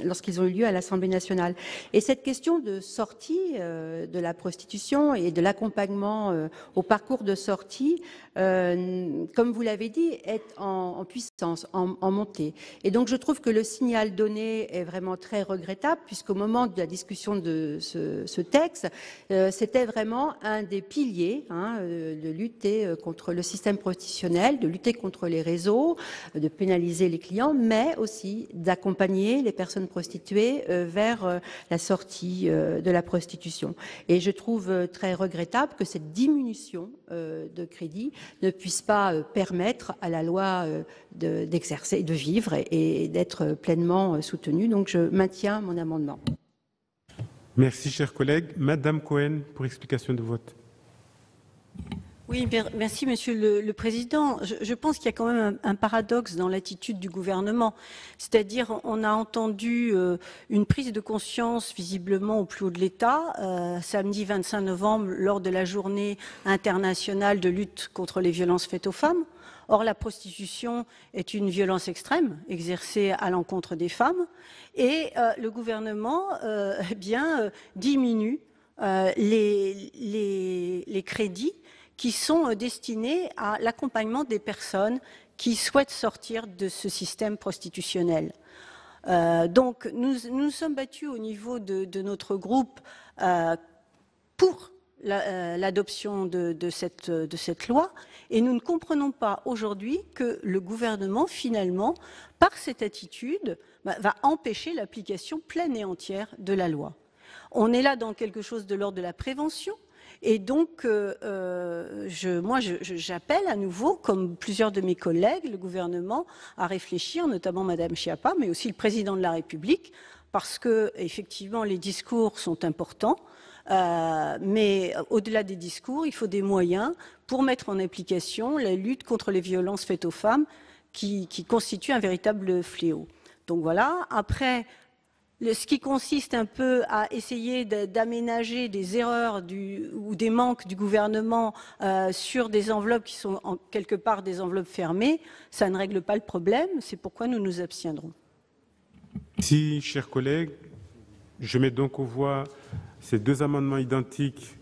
lorsqu'ils ont eu lieu à l'Assemblée nationale. Et cette question de sortie de la prostitution et de l'accompagnement au parcours de sortie, comme vous l'avez dit, est en puissance, en montée. Et donc, je trouve que le signal donné est vraiment très regrettable, puisqu'au moment de la discussion de ce texte, c'était vraiment un des piliers de lutter contre le système prostitutionnel, de lutter contre les réseaux, de pénaliser les clients, mais aussi d'accompagner les personnes prostituées vers la sortie de la prostitution. Et je trouve très regrettable que cette diminution de crédit ne puisse pas permettre à la loi d'exercer, de vivre et d'être pleinement soutenue. Donc je maintiens mon amendement. Merci, chers collègues. Madame Cohen, pour explication de vote. Oui, merci Monsieur le Président. Je pense qu'il y a quand même un paradoxe dans l'attitude du gouvernement. C'est-à-dire, on a entendu une prise de conscience visiblement au plus haut de l'État, samedi 25 novembre, lors de la journée internationale de lutte contre les violences faites aux femmes. Or, la prostitution est une violence extrême exercée à l'encontre des femmes et le gouvernement diminue les crédits qui sont destinés à l'accompagnement des personnes qui souhaitent sortir de ce système prostitutionnel. Donc, nous sommes battus au niveau de notre groupe pour l'adoption de cette loi et nous ne comprenons pas aujourd'hui que le gouvernement, finalement, par cette attitude, va empêcher l'application pleine et entière de la loi. On est là dans quelque chose de l'ordre de la prévention. Et donc, j'appelle à nouveau, comme plusieurs de mes collègues, le gouvernement à réfléchir, notamment Madame Schiappa, mais aussi le président de la République, parce que effectivement les discours sont importants, mais au-delà des discours, il faut des moyens pour mettre en application la lutte contre les violences faites aux femmes, qui constitue un véritable fléau. Donc voilà. Après, ce qui consiste un peu à essayer d'aménager des erreurs ou des manques du gouvernement sur des enveloppes qui sont quelque part des enveloppes fermées, ça ne règle pas le problème. C'est pourquoi nous nous abstiendrons. Merci, chers collègues. Je mets donc aux voix ces deux amendements identiques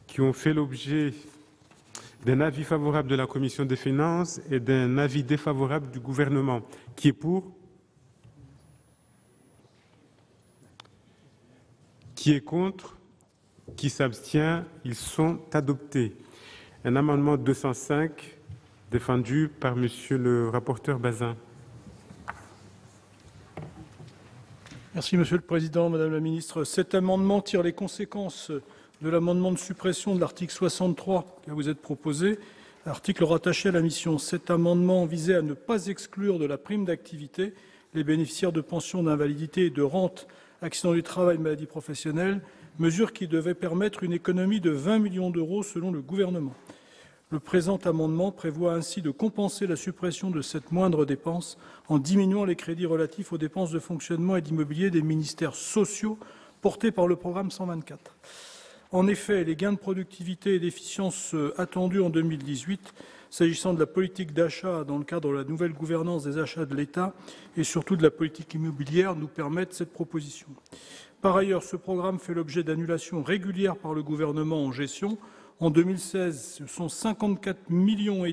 qui ont fait l'objet d'un avis favorable de la Commission des finances et d'un avis défavorable du gouvernement. Qui est pour ? Qui est contre? Qui s'abstient? Ils sont adoptés. Un amendement 205 défendu par Monsieur le rapporteur Bazin. Merci Monsieur le Président, Madame la Ministre. Cet amendement tire les conséquences de l'amendement de suppression de l'article 63 qui vous est proposé, article rattaché à la mission. Cet amendement visait à ne pas exclure de la prime d'activité les bénéficiaires de pensions d'invalidité et de rente accident du travail, maladie professionnelle, mesure qui devait permettre une économie de 20 millions d'euros selon le gouvernement. Le présent amendement prévoit ainsi de compenser la suppression de cette moindre dépense en diminuant les crédits relatifs aux dépenses de fonctionnement et d'immobilier des ministères sociaux portés par le programme 124. En effet, les gains de productivité et d'efficience attendus en 2018, s'agissant de la politique d'achat dans le cadre de la nouvelle gouvernance des achats de l'État et surtout de la politique immobilière, nous permettent cette proposition. Par ailleurs, ce programme fait l'objet d'annulations régulières par le gouvernement en gestion. En 2016, ce sont 54,5 millions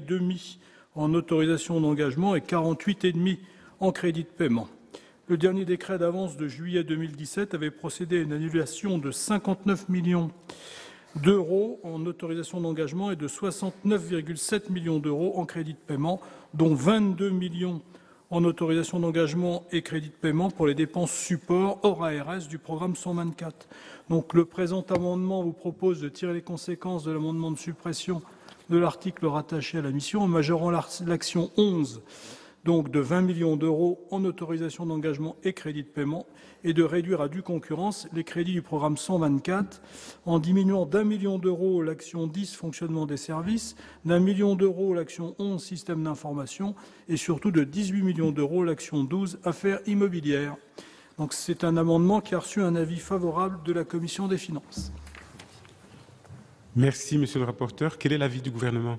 en autorisations d'engagement et 48,5 en crédits de paiement. Le dernier décret d'avance de juillet 2017 avait procédé à une annulation de 59 millions d'euros en autorisations d'engagement et de 69,7 millions d'euros en crédits de paiement, dont 22 millions en autorisations d'engagement et crédits de paiement pour les dépenses support hors ARS du programme 124. Donc le présent amendement vous propose de tirer les conséquences de l'amendement de suppression de l'article rattaché à la mission en majorant l'action 11 donc de 20 millions d'euros en autorisations d'engagement et crédits de paiement et de réduire à due concurrence les crédits du programme 124 en diminuant d'1 million d'euros l'action 10 fonctionnement des services, d'1 million d'euros l'action 11 système d'information et surtout de 18 millions d'euros l'action 12 affaires immobilières. Donc c'est un amendement qui a reçu un avis favorable de la Commission des finances. Merci, monsieur le rapporteur. Quel est l'avis du gouvernement?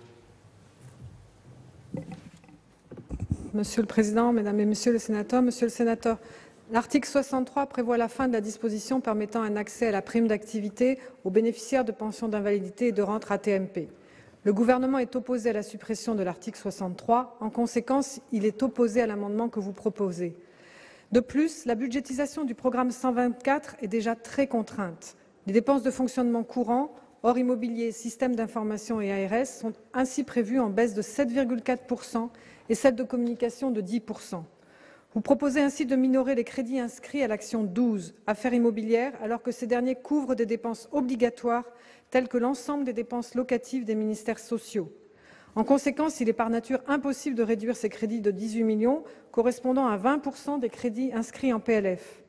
Monsieur le Président, Mesdames et Messieurs les sénateurs, Monsieur le sénateur, l'article 63 prévoit la fin de la disposition permettant un accès à la prime d'activité aux bénéficiaires de pensions d'invalidité et de rente AT-MP. Le gouvernement est opposé à la suppression de l'article 63. En conséquence, il est opposé à l'amendement que vous proposez. De plus, la budgétisation du programme 124 est déjà très contrainte. Les dépenses de fonctionnement courant, hors immobilier, système d'information et ARS, sont ainsi prévues en baisse de 7,4% et celles de communication de 10%. Vous proposez ainsi de minorer les crédits inscrits à l'action 12, affaires immobilières, alors que ces derniers couvrent des dépenses obligatoires telles que l'ensemble des dépenses locatives des ministères sociaux. En conséquence, il est par nature impossible de réduire ces crédits de 18 millions, correspondant à 20% des crédits inscrits en PLF.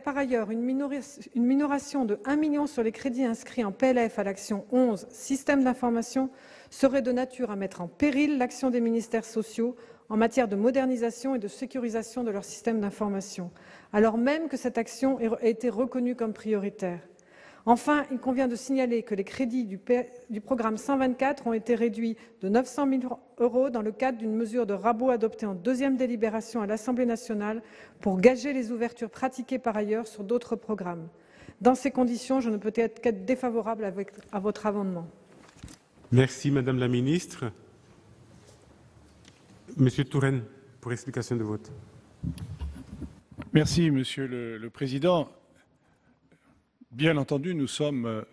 Par ailleurs, une minoration de 1 million sur les crédits inscrits en PLF à l'action 11, système d'information, serait de nature à mettre en péril l'action des ministères sociaux en matière de modernisation et de sécurisation de leur système d'information, alors même que cette action a été reconnue comme prioritaire. Enfin, il convient de signaler que les crédits du programme 124 ont été réduits de 900 000 € dans le cadre d'une mesure de rabot adoptée en deuxième délibération à l'Assemblée nationale pour gager les ouvertures pratiquées par ailleurs sur d'autres programmes. Dans ces conditions, je ne peux qu'être défavorable à votre amendement. Merci, Madame la Ministre. Monsieur Touraine, pour explication de vote. Merci, Monsieur le Président. Bien entendu, nous sommes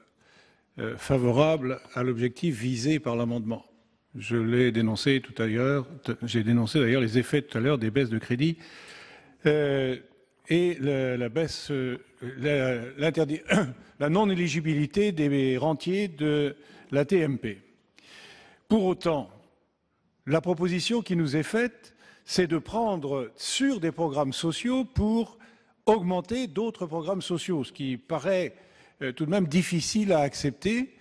favorables à l'objectif visé par l'amendement. Je l'ai dénoncé tout à l'heure. J'ai dénoncé d'ailleurs les effets tout à l'heure des baisses de crédit et la non-éligibilité des rentiers de la TMP. Pour autant, la proposition qui nous est faite, c'est de prendre sur des programmes sociaux pour augmenter d'autres programmes sociaux, ce qui paraît tout de même difficile à accepter.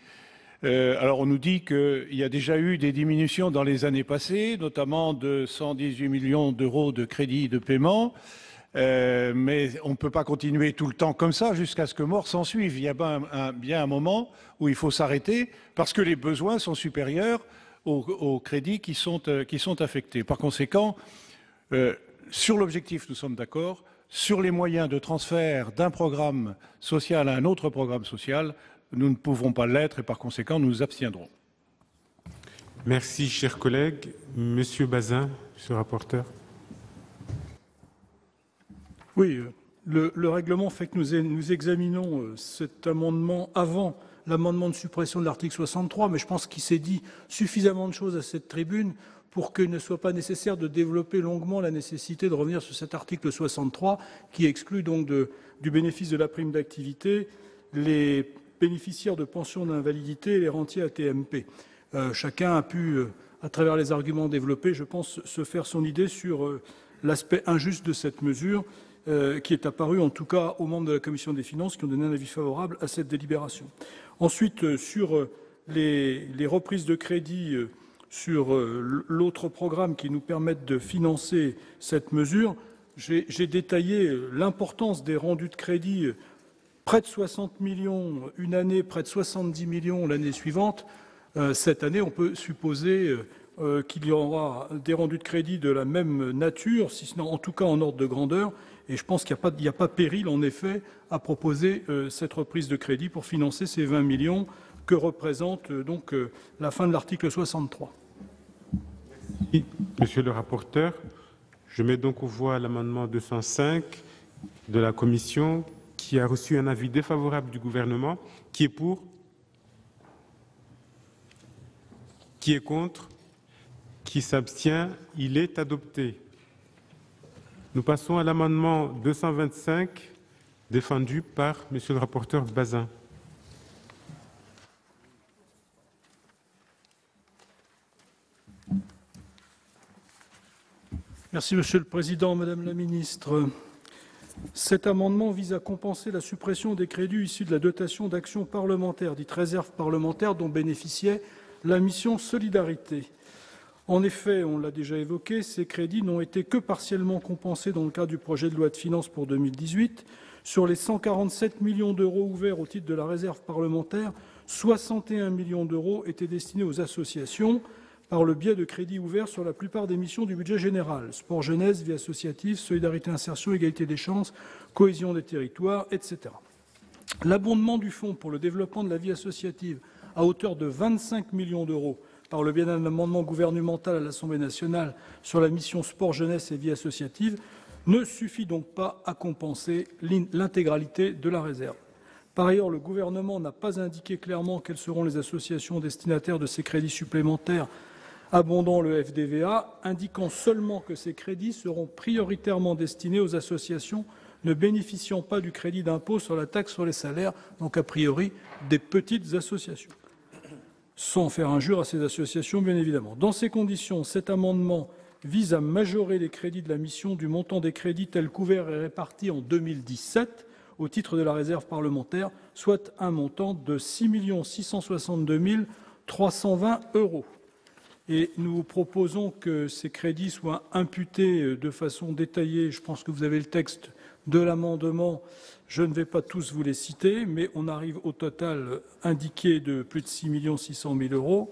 Alors on nous dit qu'il y a déjà eu des diminutions dans les années passées, notamment de 118 millions d'euros de crédits de paiement, mais on ne peut pas continuer tout le temps comme ça jusqu'à ce que mort s'en suive. Il y a bien un moment où il faut s'arrêter parce que les besoins sont supérieurs aux crédits qui sont affectés. Par conséquent, sur l'objectif, nous sommes d'accord. Sur les moyens de transfert d'un programme social à un autre programme social, nous ne pouvons pas l'être et par conséquent, nous nous abstiendrons. Merci, chers collègues. Monsieur Bazin, monsieur le rapporteur. Oui, le règlement fait que nous examinons cet amendement avant l'amendement de suppression de l'article 63, mais je pense qu'il s'est dit suffisamment de choses à cette tribune pour qu'il ne soit pas nécessaire de développer longuement la nécessité de revenir sur cet article 63 qui exclut donc du bénéfice de la prime d'activité les bénéficiaires de pensions d'invalidité et les rentiers AT-MP. Chacun a pu, à travers les arguments développés, je pense, se faire son idée sur l'aspect injuste de cette mesure qui est apparu en tout cas aux membres de la Commission des finances qui ont donné un avis favorable à cette délibération. Ensuite, sur les reprises de crédit sur l'autre programme qui nous permettent de financer cette mesure, j'ai détaillé l'importance des rendus de crédit, près de 60 millions une année, près de 70 millions l'année suivante. Cette année, on peut supposer qu'il y aura des rendus de crédit de la même nature, si ce n'est en tout cas en ordre de grandeur. Et je pense qu'il n'y a pas péril, en effet, à proposer cette reprise de crédit pour financer ces 20 millions que représente donc la fin de l'article 63. Merci, monsieur le rapporteur. Je mets donc aux voix l'amendement 205 de la commission qui a reçu un avis défavorable du gouvernement. Qui est pour? Qui est contre? Qui s'abstient? Il est adopté. Nous passons à l'amendement 225 défendu par monsieur le rapporteur Bazin. Merci Monsieur le Président, Madame la Ministre. Cet amendement vise à compenser la suppression des crédits issus de la dotation d'action parlementaire, dite réserve parlementaire, dont bénéficiait la mission Solidarité. En effet, on l'a déjà évoqué, ces crédits n'ont été que partiellement compensés dans le cadre du projet de loi de finances pour 2018. Sur les 147 millions d'euros ouverts au titre de la réserve parlementaire, 61 millions d'euros étaient destinés aux associations, par le biais de crédits ouverts sur la plupart des missions du budget général, sport jeunesse, vie associative, solidarité insertion, égalité des chances, cohésion des territoires, etc. L'abondement du fonds pour le développement de la vie associative à hauteur de 25 millions d'euros par le biais d'un amendement gouvernemental à l'Assemblée nationale sur la mission sport jeunesse et vie associative ne suffit donc pas à compenser l'intégralité de la réserve. Par ailleurs, le gouvernement n'a pas indiqué clairement quelles seront les associations destinataires de ces crédits supplémentaires abondant le FDVA, indiquant seulement que ces crédits seront prioritairement destinés aux associations ne bénéficiant pas du crédit d'impôt sur la taxe sur les salaires, donc a priori des petites associations. Sans faire injure à ces associations, bien évidemment. Dans ces conditions, cet amendement vise à majorer les crédits de la mission du montant des crédits tels couverts et répartis en 2017 au titre de la réserve parlementaire, soit un montant de 6 662 320 €. Et nous proposons que ces crédits soient imputés de façon détaillée. Je pense que vous avez le texte de l'amendement. Je ne vais pas tous vous les citer, mais on arrive au total indiqué de plus de 6 600 000 €.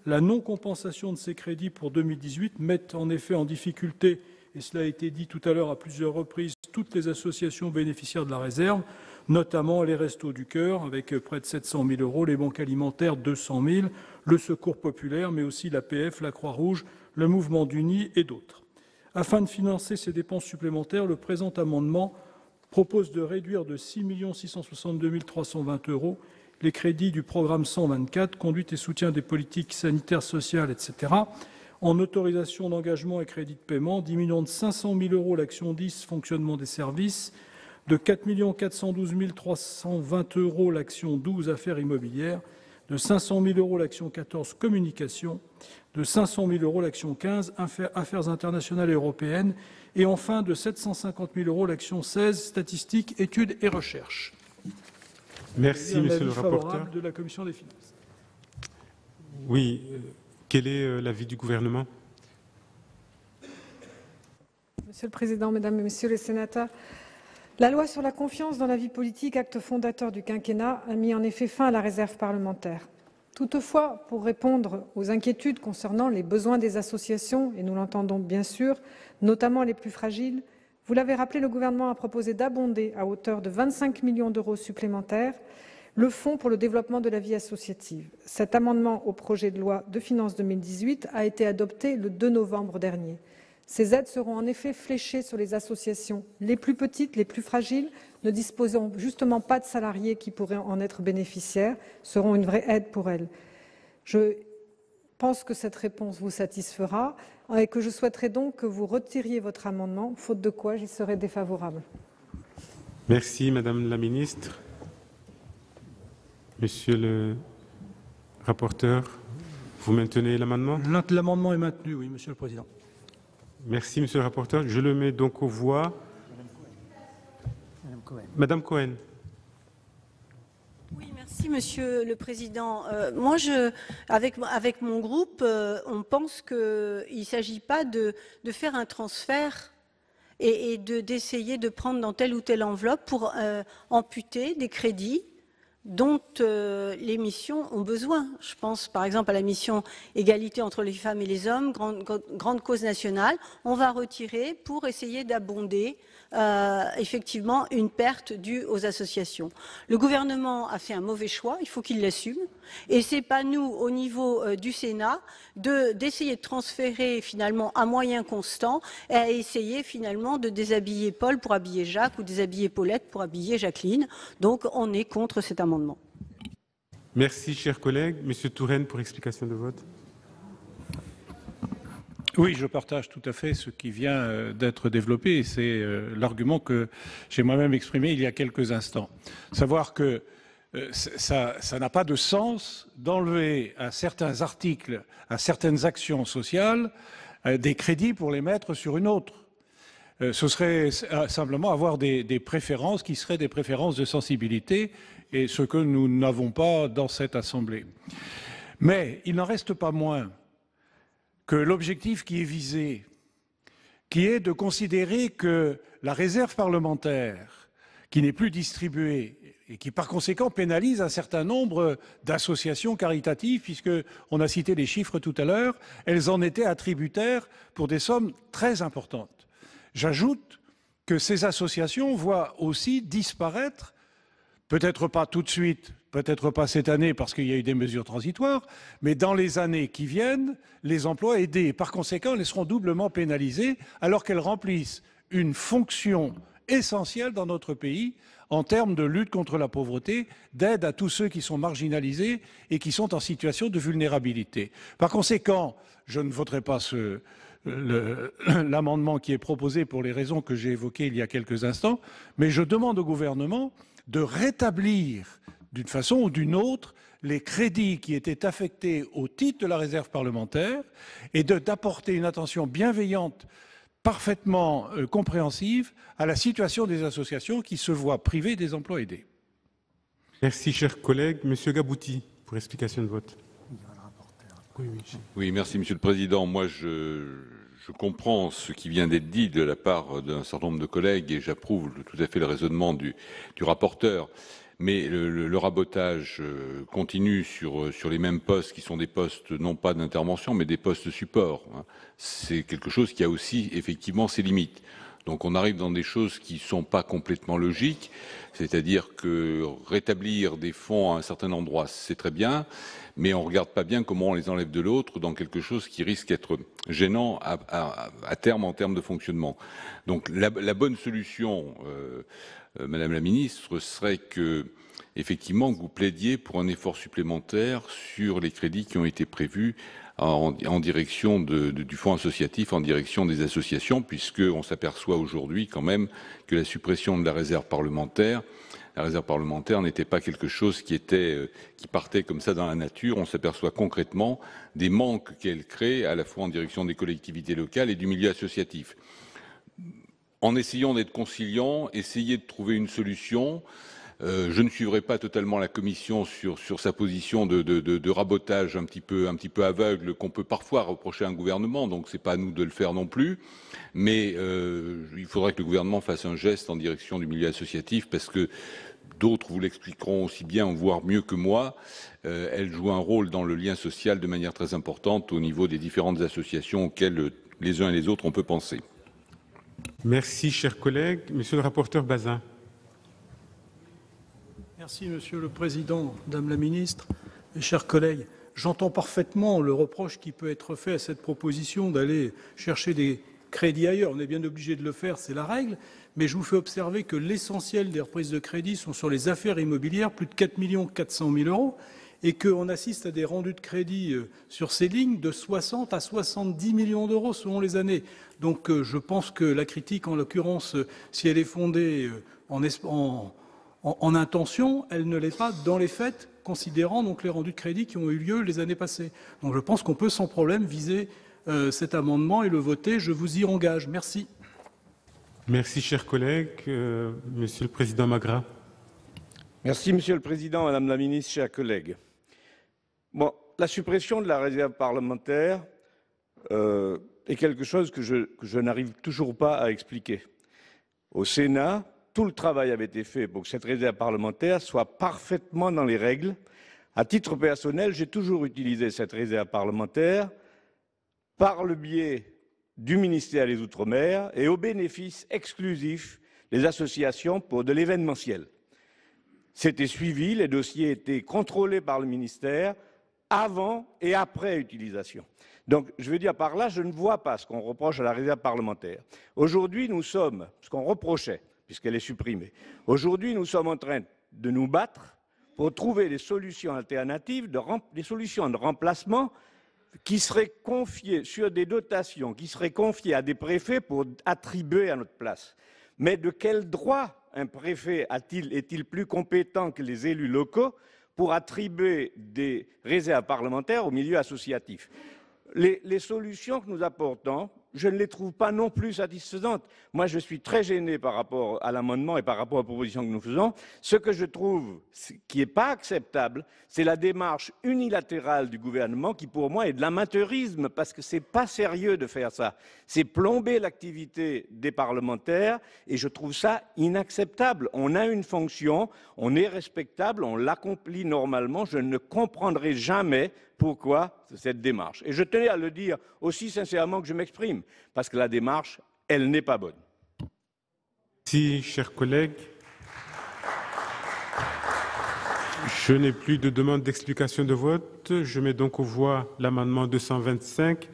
La non-compensation de ces crédits pour 2018 met en effet en difficulté, et cela a été dit tout à l'heure à plusieurs reprises, toutes les associations bénéficiaires de la réserve, notamment les Restos du Cœur, avec près de 700 000 €, les banques alimentaires, 200 000 €, le Secours populaire, mais aussi l'APF, la Croix-Rouge, le Mouvement du Nid et d'autres. Afin de financer ces dépenses supplémentaires, le présent amendement propose de réduire de 6 662 320 € les crédits du programme 124, conduite et soutien des politiques sanitaires, sociales, etc., en autorisation d'engagement et crédit de paiement, diminuant de 500 000 € l'action 10, fonctionnement des services, de 4 412 320 € l'action 12, affaires immobilières, de 500 000 € l'action 14, communication, de 500 000 € l'action 15, affaires internationales et européennes, et enfin de 750 000 € l'action 16, statistiques, études et recherche. Merci, monsieur le rapporteur. De la Commission des finances. Oui. Quel est l'avis du gouvernement? Monsieur le Président, Mesdames et Messieurs les sénateurs, la loi sur la confiance dans la vie politique, acte fondateur du quinquennat, a mis en effet fin à la réserve parlementaire. Toutefois, pour répondre aux inquiétudes concernant les besoins des associations, et nous l'entendons bien sûr, notamment les plus fragiles, vous l'avez rappelé, le gouvernement a proposé d'abonder à hauteur de 25 millions d'euros supplémentaires le Fonds pour le développement de la vie associative. Cet amendement au projet de loi de finances 2018 a été adopté le 2 novembre dernier. Ces aides seront en effet fléchées sur les associations les plus petites, les plus fragiles, ne disposant justement pas de salariés qui pourraient en être bénéficiaires, seront une vraie aide pour elles. Je pense que cette réponse vous satisfera et que je souhaiterais donc que vous retiriez votre amendement, faute de quoi j'y serai défavorable. Merci, Madame la Ministre. Monsieur le rapporteur, vous maintenez l'amendement? L'amendement est maintenu, oui, Monsieur le Président. Merci, Monsieur le rapporteur. Je le mets donc aux voix. Madame Cohen. Oui, merci. Merci, Monsieur le Président. Moi, avec mon groupe, on pense qu'il ne s'agit pas de faire un transfert et d'essayer de prendre dans telle ou telle enveloppe pour amputer des crédits dont les missions ont besoin. Je pense par exemple à la mission égalité entre les femmes et les hommes, grande cause nationale. On va retirer pour essayer d'abonder effectivement une perte due aux associations. Le gouvernement a fait un mauvais choix, il faut qu'il l'assume. Et ce n'est pas nous, au niveau du Sénat, d'essayer de transférer finalement à moyen constant et à essayer finalement de déshabiller Paul pour habiller Jacques ou déshabiller Paulette pour habiller Jacqueline. Donc on est contre cet amendement. Merci, chers collègues. Monsieur Touraine, pour explication de vote. Oui, je partage tout à fait ce qui vient d'être développé et c'est l'argument que j'ai moi-même exprimé il y a quelques instants. Savoir que ça n'a pas de sens d'enlever à certains articles, à certaines actions sociales, des crédits pour les mettre sur une autre. Ce serait simplement avoir des préférences qui seraient des préférences de sensibilité et ce que nous n'avons pas dans cette Assemblée. Mais il n'en reste pas moins que l'objectif qui est visé, qui est de considérer que la réserve parlementaire, qui n'est plus distribuée et qui par conséquent pénalise un certain nombre d'associations caritatives, puisqu'on a cité les chiffres tout à l'heure, elles en étaient attributaires pour des sommes très importantes. J'ajoute que ces associations voient aussi disparaître, peut-être pas tout de suite, peut-être pas cette année parce qu'il y a eu des mesures transitoires, mais dans les années qui viennent, les emplois aidés. Par conséquent, elles seront doublement pénalisées alors qu'elles remplissent une fonction essentielle dans notre pays en termes de lutte contre la pauvreté, d'aide à tous ceux qui sont marginalisés et qui sont en situation de vulnérabilité. Par conséquent, je ne voterai pas l'amendement qui est proposé pour les raisons que j'ai évoquées il y a quelques instants, mais je demande au gouvernement de rétablir d'une façon ou d'une autre les crédits qui étaient affectés au titre de la réserve parlementaire et d'apporter une attention bienveillante, parfaitement compréhensive à la situation des associations qui se voient privées des emplois aidés. Merci, chers collègues. Monsieur Gabouty, pour explication de vote. Oui, merci, Monsieur le Président. Moi, je comprends ce qui vient d'être dit de la part d'un certain nombre de collègues et j'approuve tout à fait le raisonnement du rapporteur. Mais le rabotage continue sur les mêmes postes qui sont des postes non pas d'intervention mais des postes support. C'est quelque chose qui a aussi effectivement ses limites. Donc on arrive dans des choses qui ne sont pas complètement logiques, c'est-à-dire que rétablir des fonds à un certain endroit, c'est très bien, mais on ne regarde pas bien comment on les enlève de l'autre dans quelque chose qui risque d'être gênant à terme en termes de fonctionnement. Donc la bonne solution, Madame la Ministre, serait que effectivement que vous plaidiez pour un effort supplémentaire sur les crédits qui ont été prévus en direction du fonds associatif, en direction des associations, puisqu'on s'aperçoit aujourd'hui quand même que la suppression de la réserve parlementaire n'était pas quelque chose qui partait comme ça dans la nature. On s'aperçoit concrètement des manques qu'elle crée, à la fois en direction des collectivités locales et du milieu associatif. En essayant d'être conciliant, essayer de trouver une solution. Je ne suivrai pas totalement la Commission sur sa position de rabotage un petit peu aveugle qu'on peut parfois reprocher à un gouvernement, donc c'est pas à nous de le faire non plus. Mais il faudrait que le gouvernement fasse un geste en direction du milieu associatif parce que d'autres vous l'expliqueront aussi bien, voire mieux que moi. Elle joue un rôle dans le lien social de manière très importante au niveau des différentes associations auxquelles les uns et les autres on peut penser. Merci, chers collègues. Monsieur le rapporteur Bazin. Merci, Monsieur le Président, Madame la Ministre, mes chers collègues. J'entends parfaitement le reproche qui peut être fait à cette proposition d'aller chercher des crédits ailleurs. On est bien obligé de le faire, c'est la règle. Mais je vous fais observer que l'essentiel des reprises de crédit sont sur les affaires immobilières, plus de 4 400 000 €, et qu'on assiste à des rendus de crédit sur ces lignes de 60 à 70 millions d'euros selon les années. Donc je pense que la critique, en l'occurrence, si elle est fondée en intention, elle ne l'est pas dans les faits, considérant donc les rendus de crédit qui ont eu lieu les années passées. Donc je pense qu'on peut sans problème viser cet amendement et le voter. Je vous y engage. Merci. Merci, chers collègues. Monsieur le Président Magra. Merci, Monsieur le Président, Madame la Ministre, chers collègues. Bon, la suppression de la réserve parlementaire est quelque chose que je n'arrive toujours pas à expliquer. Au Sénat, tout le travail avait été fait pour que cette réserve parlementaire soit parfaitement dans les règles. À titre personnel, j'ai toujours utilisé cette réserve parlementaire par le biais du ministère des Outre-mer et au bénéfice exclusif des associations pour de l'événementiel. C'était suivi, les dossiers étaient contrôlés par le ministère avant et après utilisation. Donc, je veux dire par là, je ne vois pas ce qu'on reproche à la réserve parlementaire. Aujourd'hui, nous sommes, ce qu'on reprochait, puisqu'elle est supprimée, aujourd'hui, nous sommes en train de nous battre pour trouver des solutions alternatives, des solutions de remplacement qui seraient confiées sur des dotations, qui seraient confiées à des préfets pour attribuer à notre place. Mais de quel droit un préfet est-il plus compétent que les élus locaux pour attribuer des réserves parlementaires au milieu associatif? Les solutions que nous apportons, je ne les trouve pas non plus satisfaisantes. Moi, je suis très gêné par rapport à l'amendement et par rapport aux propositions que nous faisons. Ce que je trouve qui n'est pas acceptable, c'est la démarche unilatérale du gouvernement qui, pour moi, est de l'amateurisme, parce que ce n'est pas sérieux de faire ça. C'est plomber l'activité des parlementaires et je trouve ça inacceptable. On a une fonction, on est respectable, on l'accomplit normalement. Je ne comprendrai jamais pourquoi cette démarche. Et je tenais à le dire aussi sincèrement que je m'exprime, parce que la démarche, elle n'est pas bonne. Merci, chers collègues. Je n'ai plus de demande d'explication de vote. Je mets donc aux voix l'amendement 225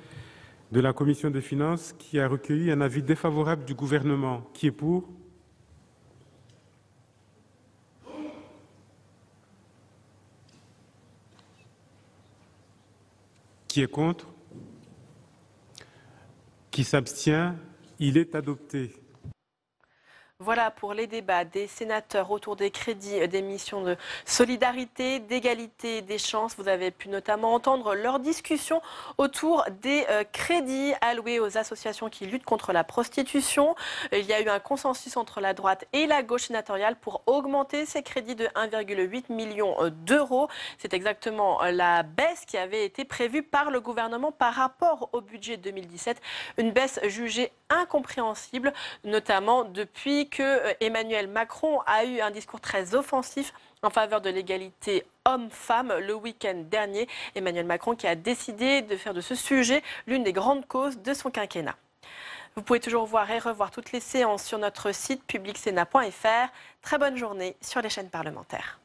de la Commission des finances qui a recueilli un avis défavorable du gouvernement. Qui est pour ? Qui est contre? Qui s'abstient? Il est adopté. Voilà pour les débats des sénateurs autour des crédits des missions de solidarité, d'égalité des chances. Vous avez pu notamment entendre leur discussion autour des crédits alloués aux associations qui luttent contre la prostitution. Il y a eu un consensus entre la droite et la gauche sénatoriale pour augmenter ces crédits de 1,8 million d'euros. C'est exactement la baisse qui avait été prévue par le gouvernement par rapport au budget 2017. Une baisse jugée incompréhensible, notamment depuis que Emmanuel Macron a eu un discours très offensif en faveur de l'égalité homme-femme le week-end dernier. Emmanuel Macron qui a décidé de faire de ce sujet l'une des grandes causes de son quinquennat. Vous pouvez toujours voir et revoir toutes les séances sur notre site publicsena.fr. Très bonne journée sur les chaînes parlementaires.